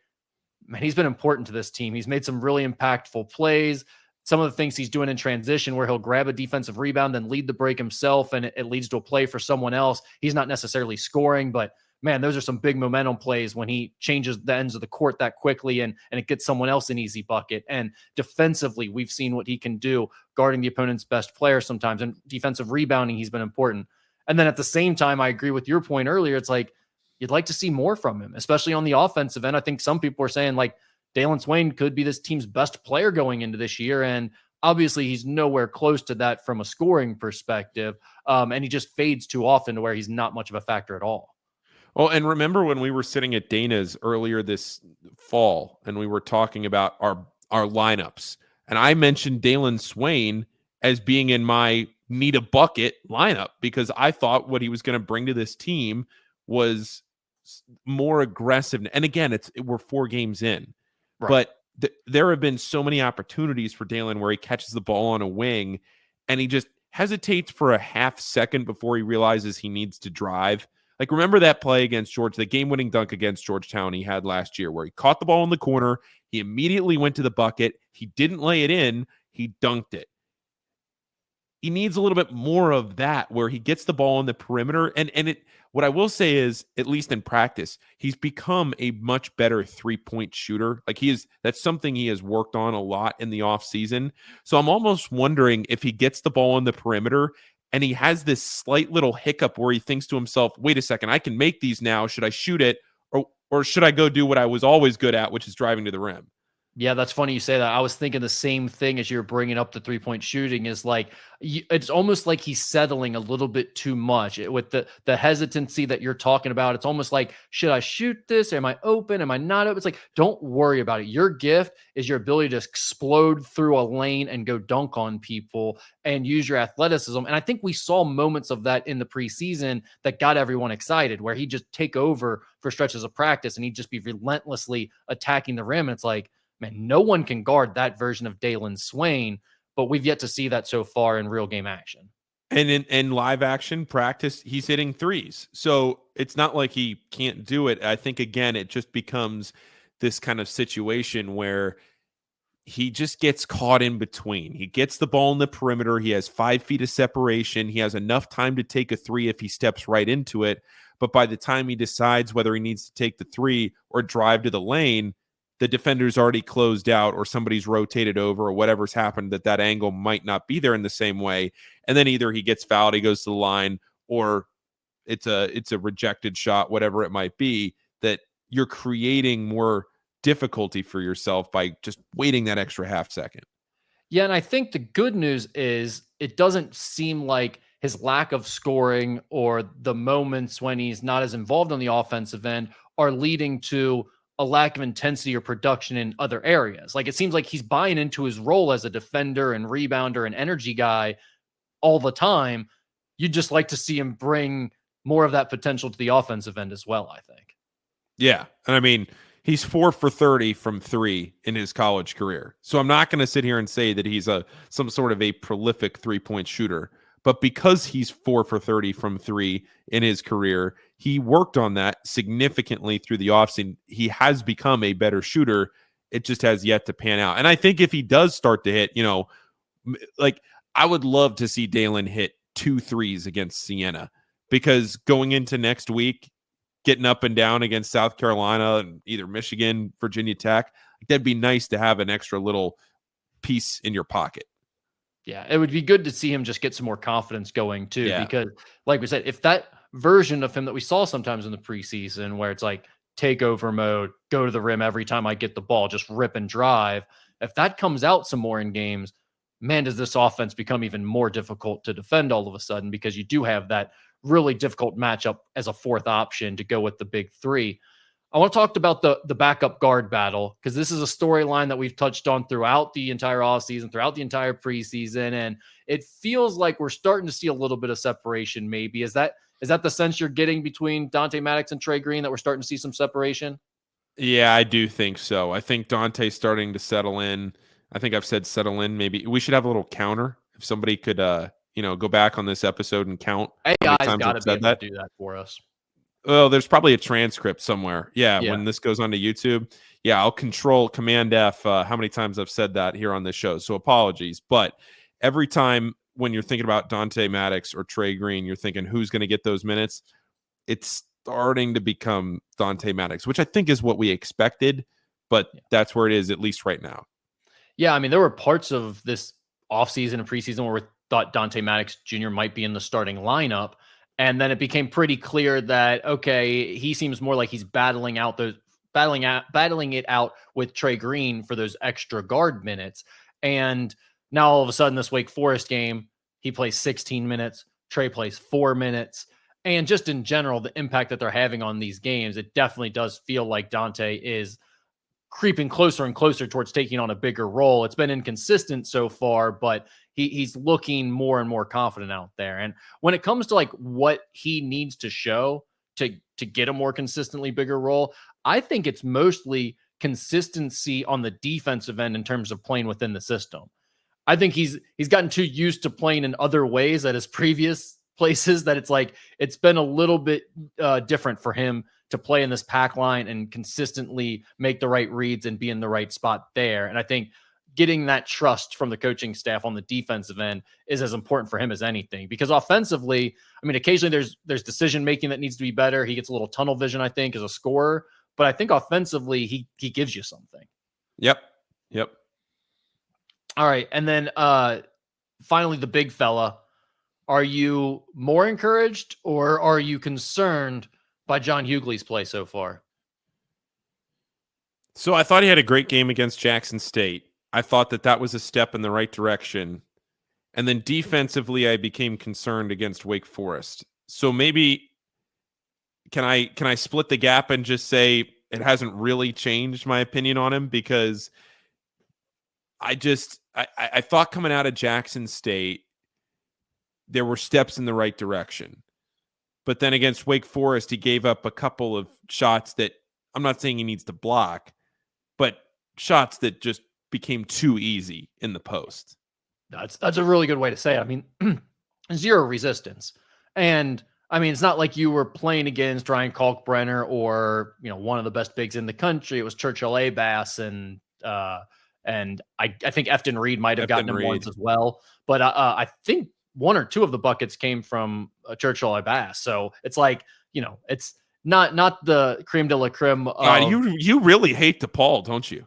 man, he's been important to this team. He's made some really impactful plays. Some of the things he's doing in transition where he'll grab a defensive rebound, then lead the break himself, and it leads to a play for someone else. He's not necessarily scoring, but man, those are some big momentum plays when he changes the ends of the court that quickly and it gets someone else an easy bucket. And defensively, we've seen what he can do guarding the opponent's best player sometimes, and defensive rebounding, he's been important. And then at the same time, I agree with your point earlier. It's like, you'd like to see more from him, especially on the offensive end. I think some people are saying like Dalen Swain could be this team's best player going into this year. And obviously he's nowhere close to that from a scoring perspective. And he just fades too often to where he's not much of a factor at all. Well, and remember when we were sitting at Dana's earlier this fall and we were talking about our lineups, and I mentioned Dalen Swain as being in my need a bucket lineup because I thought what he was going to bring to this team was more aggressive. And again, we're 4 games in, right. But there have been so many opportunities for Dalen where he catches the ball on a wing and he just hesitates for a half second before he realizes he needs to drive. Like, remember that play against the game-winning dunk against Georgetown he had last year where he caught the ball in the corner, he immediately went to the bucket, he didn't lay it in, he dunked it. He needs a little bit more of that where he gets the ball on the perimeter. And what I will say is, at least in practice, he's become a much better 3-point shooter. Like that's something he has worked on a lot in the offseason. So I'm almost wondering if he gets the ball on the perimeter and he has this slight little hiccup where he thinks to himself, wait a second, I can make these now. Should I shoot it? Or should I go do what I was always good at, which is driving to the rim? Yeah, that's funny you say that. I was thinking the same thing as you were bringing up the 3-point shooting is like, it's almost like he's settling a little bit too much with the hesitancy that you're talking about. It's almost like, should I shoot this? Am I open? Am I not open? It's like, don't worry about it. Your gift is your ability to explode through a lane and go dunk on people and use your athleticism. And I think we saw moments of that in the preseason that got everyone excited, where he'd just take over for stretches of practice and he'd just be relentlessly attacking the rim. And it's like, man, no one can guard that version of Dalen Swain, but we've yet to see that so far in real game action. And in live action practice, he's hitting threes. So it's not like he can't do it. I think, again, it just becomes this kind of situation where he just gets caught in between. He gets the ball in the perimeter. He has 5 feet of separation. He has enough time to take a three if he steps right into it. But by the time he decides whether he needs to take the 3 or drive to the lane, the defender's already closed out or somebody's rotated over or whatever's happened that angle might not be there in the same way. And then either he gets fouled, he goes to the line, or it's a rejected shot, whatever it might be, that you're creating more difficulty for yourself by just waiting that extra half second. Yeah, and I think the good news is it doesn't seem like his lack of scoring or the moments when he's not as involved on the offensive end are leading to a lack of intensity or production in other areas. Like, it seems like he's buying into his role as a defender and rebounder and energy guy all the time. You'd just like to see him bring more of that potential to the offensive end as well, I think. Yeah. And I mean, he's 4 for 30 from 3 in his college career. So I'm not going to sit here and say that he's some sort of a prolific 3-point shooter. But because he's 4 for 30 from 3 in his career, he worked on that significantly through the offseason. He has become a better shooter. It just has yet to pan out. And I think if he does start to hit, like, I would love to see Dalen hit 2 threes against Siena, because going into next week, getting up and down against South Carolina and either Michigan, Virginia Tech, that'd be nice to have an extra little piece in your pocket. Yeah, it would be good to see him just get some more confidence going too, Yeah. because like we said, if that version of him that we saw sometimes in the preseason where it's like takeover mode, go to the rim every time I get the ball, just rip and drive, if that comes out some more in games, man, does this offense become even more difficult to defend all of a sudden, because you do have that really difficult matchup as a fourth option to go with the big 3. I want to talk about the backup guard battle, because this is a storyline that we've touched on throughout the entire offseason, throughout the entire preseason, and it feels like we're starting to see a little bit of separation maybe. Is that the sense you're getting between Dante Maddox and Trey Green, that we're starting to see some separation? Yeah, I do think so. I think Dante's starting to settle in. I think I've said settle in. Maybe we should have a little counter. If somebody could, go back on this episode and count how many AI's times got I've to be said able that. to do that for us. Oh, there's probably a transcript somewhere. Yeah, Yeah. when this goes onto YouTube. Yeah, I'll control Command F how many times I've said that here on this show. So apologies. But every time when you're thinking about Dante Maddox or Trey Green, you're thinking who's going to get those minutes. It's starting to become Dante Maddox, which I think is what we expected, but that's where it is, at least right now. Yeah, I mean, there were parts of this offseason and preseason where we thought Dante Maddox Jr. might be in the starting lineup. And then it became pretty clear that, okay, he seems more like he's battling it out with Trey Green for those extra guard minutes. And now all of a sudden, this Wake Forest game, he plays 16 minutes, Trey plays 4 minutes. And just in general, the impact that they're having on these games, it definitely does feel like Dante is creeping closer and closer towards taking on a bigger role. It's been inconsistent so far, but he's looking more and more confident out there. And when it comes to like what he needs to show to get a more consistently bigger role, I think it's mostly consistency on the defensive end in terms of playing within the system. I think he's gotten too used to playing in other ways at his previous places that it's been a little bit different for him to play in this pack line and consistently make the right reads and be in the right spot there. And I think getting that trust from the coaching staff on the defensive end is as important for him as anything, because offensively, I mean, occasionally there's decision-making that needs to be better. He gets a little tunnel vision, I think, as a scorer, but I think offensively he gives you something. Yep. All right. And then finally, the big fella. Are you more encouraged or are you concerned by John Hughley's play so far? So I thought he had a great game against Jackson State. I thought that was a step in the right direction. And then defensively, I became concerned against Wake Forest. So maybe can I split the gap and just say it hasn't really changed my opinion on him? Because I thought coming out of Jackson State, there were steps in the right direction. But then against Wake Forest, he gave up a couple of shots that I'm not saying he needs to block, but shots that just became too easy in the post. That's a really good way to say it. I mean, zero resistance. And I mean, it's not like you were playing against Ryan Kalkbrenner or, one of the best bigs in the country. It was Churchill Abass and I think Efton Reed might have gotten him once as well. But I think one or two of the buckets came from Churchill Abass. So it's like, it's not the creme de la creme. You really hate DePaul, don't you?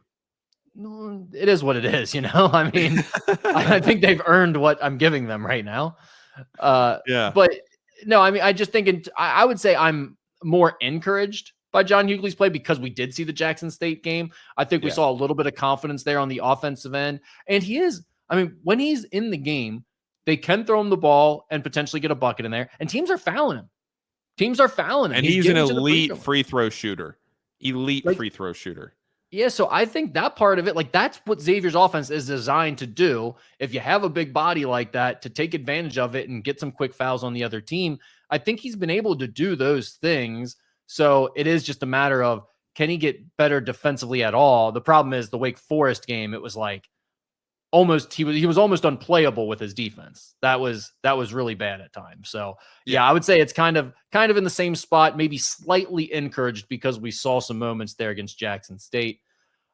No, it is what it is. I mean, I think they've earned what I'm giving them right now. But no, I mean, I just think I would say I'm more encouraged by John Hughley's play because we did see the Jackson State game. I think we saw a little bit of confidence there on the offensive end. And when he's in the game, they can throw him the ball and potentially get a bucket in there. And teams are fouling him. And he's an elite free throw shooter. Free throw shooter. Yeah, so I think that part of it, that's what Xavier's offense is designed to do. If you have a big body like that, to take advantage of it and get some quick fouls on the other team, I think he's been able to do those things. So it is just a matter of, can he get better defensively at all? The problem is the Wake Forest game, it was he was almost unplayable with his defense. That was really bad at times. So yeah, I would say it's kind of in the same spot, maybe slightly encouraged because we saw some moments there against Jackson State.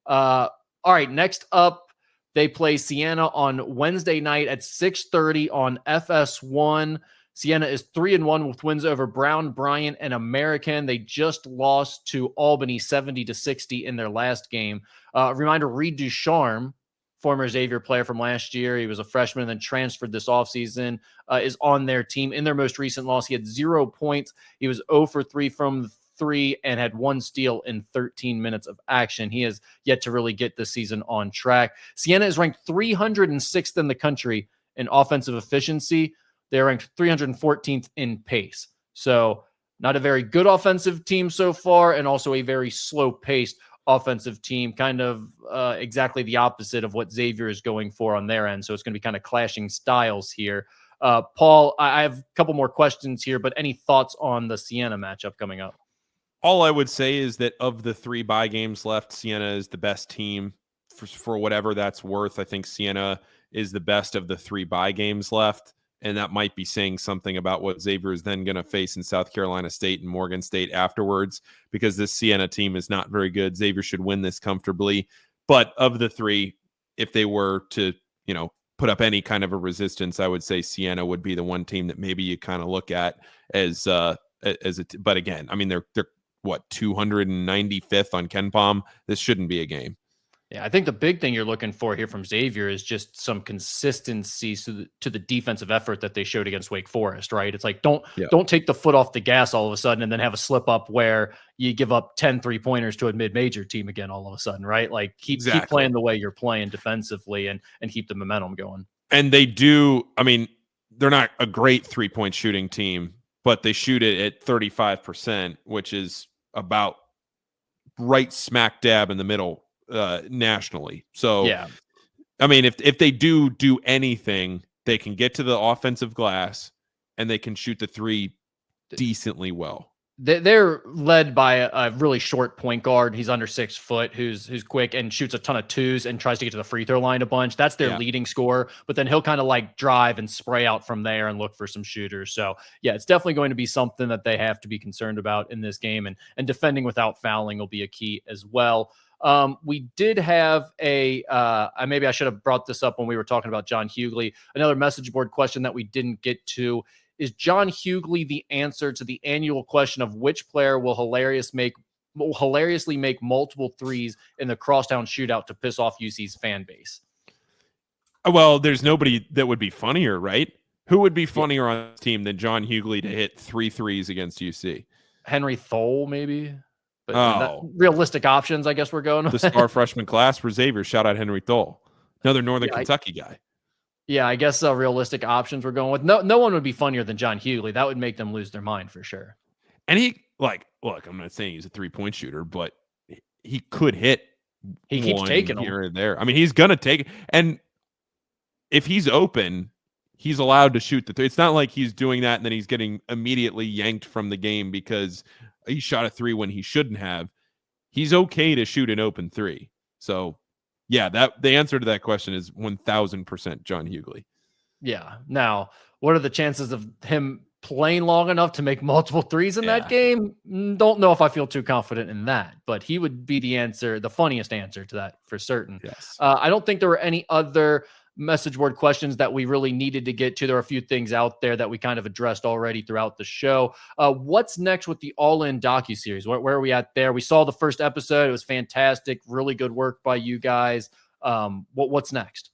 All right, next up, they play Siena on Wednesday night at 6:30 on FS1. Siena is 3-1 with wins over Brown, Bryant, and American. They just lost to Albany 70-60 in their last game. Reminder, Reed Ducharme, former Xavier player from last year, he was a freshman and then transferred this offseason, is on their team. In their most recent loss, he had 0 points. He was 0 for 3 from 3 and had 1 steal in 13 minutes of action. He has yet to really get this season on track. Siena is ranked 306th in the country in offensive efficiency. They're ranked 314th in pace. So not a very good offensive team so far, and also a very slow-paced offensive team, kind of exactly the opposite of what Xavier is going for on their end. So it's going to be kind of clashing styles here. Paul, I have a couple more questions here, but any thoughts on the Siena matchup coming up? All I would say is that of the 3 bye games left, Siena is the best team for whatever that's worth. I think Siena is the best of the 3 bye games left. And that might be saying something about what Xavier is then going to face in South Carolina State and Morgan State afterwards, because this Siena team is not very good. Xavier should win this comfortably. But of the 3, if they were to, put up any kind of a resistance, I would say Siena would be the one team that maybe you kind of look at as but again, I mean, they're what, 295th on KenPom. This shouldn't be a game. Yeah, I think the big thing you're looking for here from Xavier is just some consistency to the defensive effort that they showed against Wake Forest, right? It's like, don't take the foot off the gas all of a sudden and then have a slip up where you give up 10 3-pointers to a mid-major team again all of a sudden, right? Like keep playing the way you're playing defensively and keep the momentum going. And they do, I mean, they're not a great 3-point shooting team, but they shoot it at 35%, which is about right smack dab in the middle nationally. So yeah, I mean, if they do anything, they can get to the offensive glass and they can shoot the 3 decently well. They're led by a really short point guard. He's under 6 foot, who's quick and shoots a ton of 2s and tries to get to the free throw line a bunch. That's their leading scorer, but then he'll kind of like drive and spray out from there and look for some shooters. So yeah, it's definitely going to be something that they have to be concerned about in this game, and defending without fouling will be a key as well. We did have maybe I should have brought this up when we were talking about John Hughley. Another message board question that we didn't get to: is John Hughley the answer to the annual question of which player will hilariously make multiple threes in the crosstown shootout to piss off UC's fan base? Well, there's nobody that would be funnier, right? Who would be funnier on this team than John Hughley to hit 3 threes against UC? Henry Thole, maybe. But realistic options, I guess we're going with. The star freshman class for Xavier. Shout out Henry Thole, another Northern Kentucky guy. Yeah, I guess realistic options we're going with. No one would be funnier than John Hughley. That would make them lose their mind for sure. And look, I'm not saying he's a 3-point shooter, but he could hit. He keeps taking here and there. I mean, he's gonna take it, and if he's open, he's allowed to shoot the 3. It's not like he's doing that and then he's getting immediately yanked from the game because he shot a 3 when he shouldn't have. He's okay to shoot an open 3. So, yeah, the answer to that question is 1,000% John Hughley. Yeah. Now, what are the chances of him playing long enough to make multiple 3s in that game? Don't know if I feel too confident in that, but he would be the funniest answer to that for certain. Yes. I don't think there were any other message board questions that we really needed to get to. There are a few things out there that we kind of addressed already throughout the show. What's next with the All In docuseries? Where are we at there? We saw the first episode. It was fantastic. Really good work by you guys. What's next?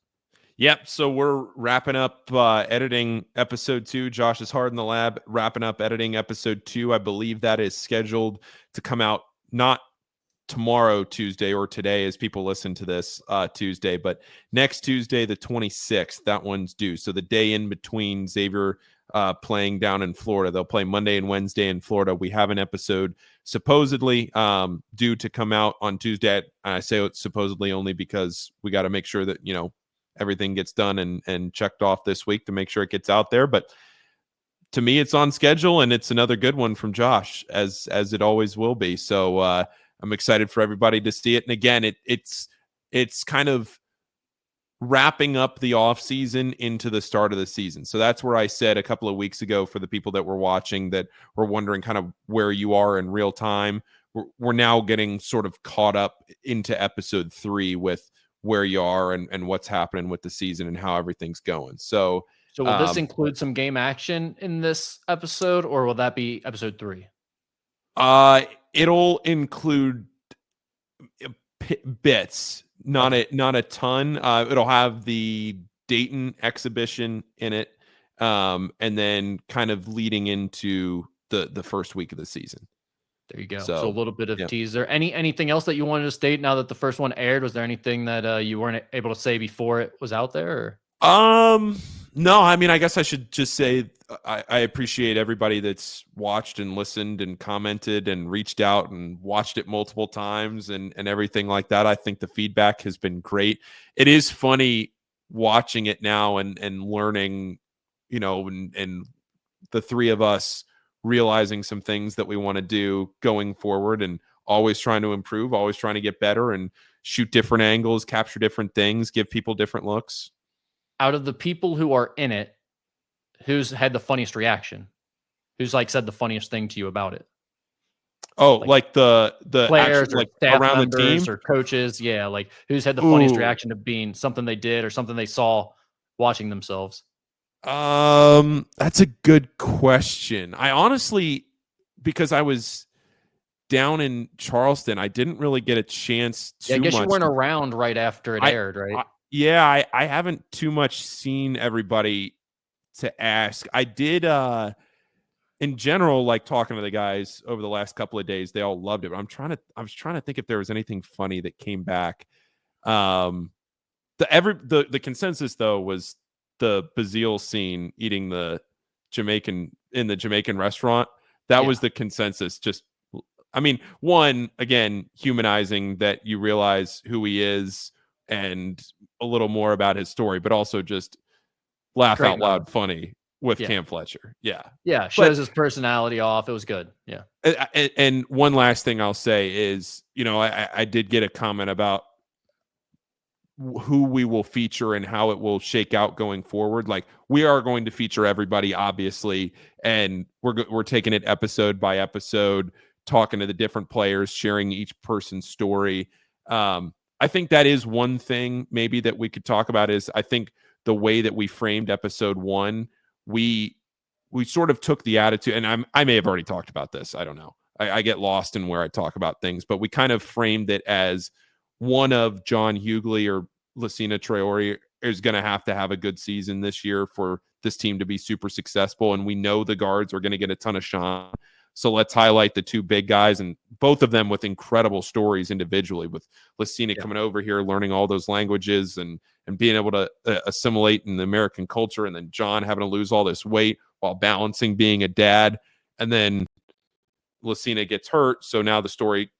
Yep. So we're wrapping up editing episode 2. Josh is hard in the lab, wrapping up editing episode 2. I believe that is scheduled to come out not tomorrow, Tuesday, or today as people listen to this Tuesday, but next Tuesday, the 26th, that one's due. So the day in between Xavier playing down in Florida. They'll play Monday and Wednesday in Florida. We have an episode supposedly due to come out on Tuesday. I say it's supposedly only because we got to make sure that, everything gets done and checked off this week to make sure it gets out there. But to me, it's on schedule, and it's another good one from Josh, as it always will be. So I'm excited for everybody to see it. And again, it's kind of wrapping up the off season into the start of the season. So that's where I said a couple of weeks ago, for the people that were watching that were wondering kind of where you are in real time, we're now getting sort of caught up into episode 3 with where you are and what's happening with the season and how everything's going. So will this include some game action in this episode, or will that be episode 3? It'll include bits, not a ton. It'll have the Dayton exhibition in it, and then kind of leading into the first week of the season. There you go. So a little bit of teaser. Anything else that you wanted to state now that the first one aired? Was there anything that you weren't able to say before it was out there? Or? No, I mean, I guess I should just say I appreciate everybody that's watched and listened and commented and reached out and watched it multiple times and everything like that. I think the feedback has been great. It is funny watching it now and learning, and the three of us realizing some things that we want to do going forward, and always trying to improve, always trying to get better and shoot different angles, capture different things, give people different looks. Out of the people who are in it, who's had the funniest reaction? Who's said the funniest thing to you about it? Oh, like the players actual, or staff around members the team or coaches? Yeah, who's had the funniest reaction to being something they did or something they saw watching themselves? That's a good question. I honestly, because I was down in Charleston, I didn't really get a chance to. I guess you weren't around right after it aired, right? I haven't too much seen everybody to ask. I did in general, talking to the guys over the last couple of days, they all loved it. But I was trying to think if there was anything funny that came back. The consensus though was the Bazille scene eating the Jamaican in the Jamaican restaurant. That was the consensus. Just, I mean, one, again, humanizing, that you realize who he is and a little more about his story, but also just laugh out loud funny with Cam Fletcher. Yeah. Shows his personality off. It was good. Yeah. And one last thing I'll say is, I did get a comment about who we will feature and how it will shake out going forward. We are going to feature everybody, obviously, and we're taking it episode by episode, talking to the different players, sharing each person's story. I think that is one thing maybe that we could talk about is, I think the way that we framed episode 1, we sort of took the attitude, and I may have already talked about this. I don't know. I get lost in where I talk about things, but we kind of framed it as one of John Hughley or Lucina Traore is going to have a good season this year for this team to be super successful. And we know the guards are going to get a ton of shine. So let's highlight the 2 big guys, and both of them with incredible stories individually, with Lucina coming over here, learning all those languages and being able to assimilate in the American culture. And then John having to lose all this weight while balancing being a dad. And then Lucina gets hurt. So now the story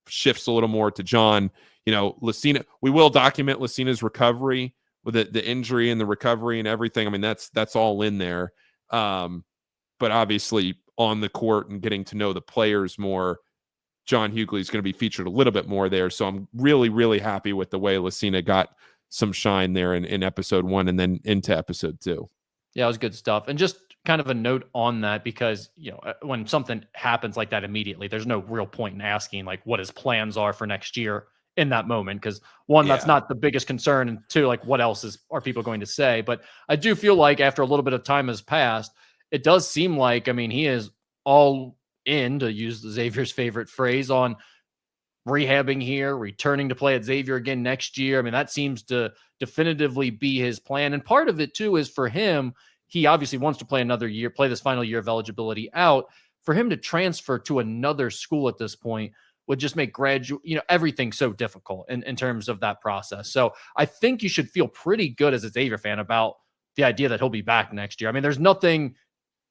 shifts a little more to John. Lucina, we will document Lucina's recovery with the injury and the recovery and everything. I mean, that's all in there. But obviously on the court and getting to know the players more, John Hughley is going to be featured a little bit more there. So I'm really, really happy with the way Lucina got some shine there in episode 1 and then into episode 2. Yeah, it was good stuff. And just kind of a note on that, because, when something happens like that immediately, there's no real point in asking what his plans are for next year in that moment. Because one, that's not the biggest concern, and two, like what else are people going to say? But I do feel like after a little bit of time has passed, it does seem like, I mean, he is all in, to use Xavier's favorite phrase, on rehabbing here, returning to play at Xavier again next year. I mean, that seems to definitively be his plan. And part of it too is for him, he obviously wants to play another year, play this final year of eligibility out. For him to transfer to another school at this point would just make everything so difficult in terms of that process. So I think you should feel pretty good as a Xavier fan about the idea that he'll be back next year. I mean, there's nothing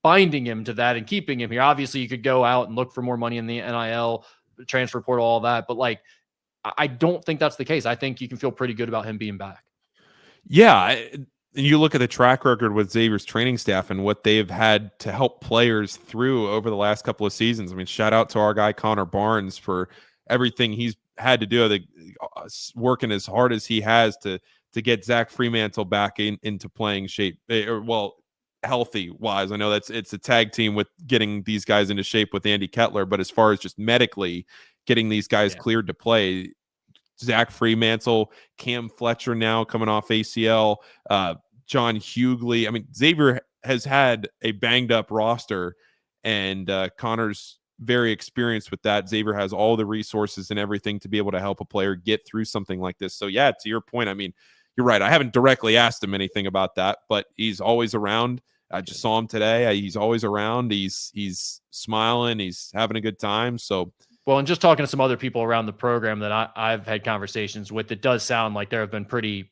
binding him to that and keeping him here. Obviously, you could go out and look for more money in the NIL, transfer portal, all that. But like, I don't think that's the case. I think you can feel pretty good about him being back. Yeah. You look at the track record with Xavier's training staff and what they've had to help players through over the last couple of seasons. I mean, shout out to our guy, Connor Barnes, for everything he's had to do, working as hard as he has to get Zach Fremantle back into playing shape, healthy wise. I know it's a tag team with getting these guys into shape with Andy Kettler, but as far as just medically getting these guys cleared to play, Zach Fremantle, Cam Fletcher now coming off ACL, John Hughley. I mean, Xavier has had a banged up roster, and Connor's very experienced with that. Xavier has all the resources and everything to be able to help a player get through something like this. So yeah, to your point, I mean, you're right. I haven't directly asked him anything about that, but he's always around. I just saw him today. He's always around. He's smiling. He's having a good time. So, well, and just talking to some other people around the program that I've had conversations with, it does sound like there have been pretty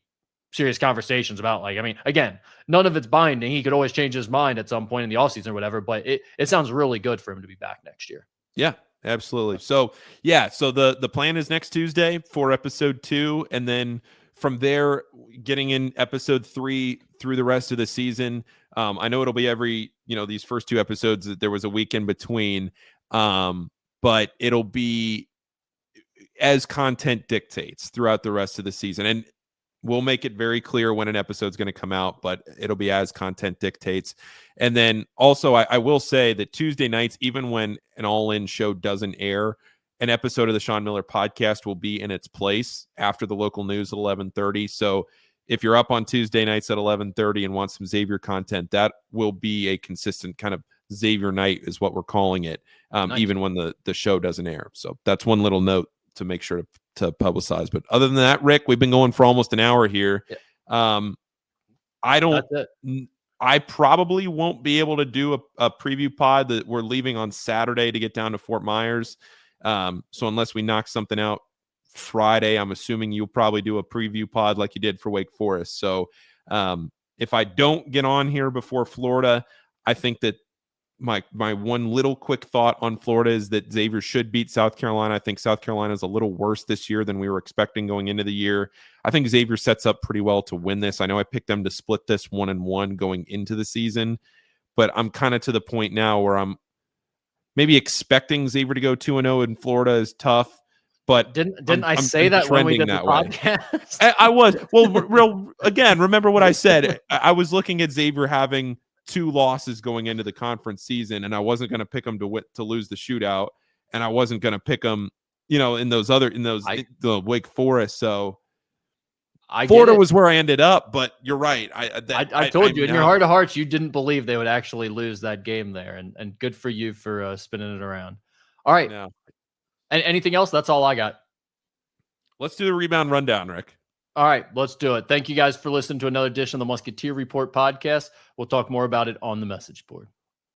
serious conversations about, like, I mean, again, none of it's binding. He could always change his mind at some point in the offseason or whatever, but it sounds really good for him to be back next year. Yeah, absolutely. So yeah, so the plan is next Tuesday for episode 2, and then from there, getting in episode 3 through the rest of the season. I know it'll be every, these first 2 episodes, that there was a week in between, but it'll be as content dictates throughout the rest of the season. And we'll make it very clear when an episode's going to come out, but it'll be as content dictates. And then also, I will say that Tuesday nights, even when an all-in show doesn't air, an episode of the Sean Miller podcast will be in its place after the local news at 11:30. So if you're up on Tuesday nights at 11:30 and want some Xavier content, that will be a consistent kind of Xavier night is what we're calling it, nice. Even when the show doesn't air. So that's one little note to make sure to publicize. But other than that, Rick, we've been going for almost an hour here. Yeah. I probably won't be able to do a preview pod. That we're leaving on Saturday to get down to Fort Myers. So unless we knock something out Friday, I'm assuming you'll probably do a preview pod like you did for Wake Forest. So if I don't get on here before Florida, I think that my one little quick thought on Florida is that Xavier should beat South Carolina. I think South Carolina is a little worse this year than we were expecting going into the year. I think Xavier sets up pretty well to win this. I know I picked them to split this 1-1 going into the season, but I'm kind of to the point now where I'm maybe expecting Xavier to go 2-0 in Florida is tough. But didn't I say that when we did the podcast? I was. Well, again, remember what I said. I was looking at Xavier having 2 losses going into the conference season, and I wasn't going to pick them to lose the shootout, and I wasn't going to pick them, the Wake Forest. So Florida was where I ended up, but you're right. I told you in your heart of hearts you didn't believe they would actually lose that game there, and good for you for spinning it around. All right. Yeah. And anything else? That's all I got. Let's do the rebound rundown, Rick. All right, let's do it. Thank you guys for listening to another edition of the Musketeer Report podcast. We'll talk more about it on the message board.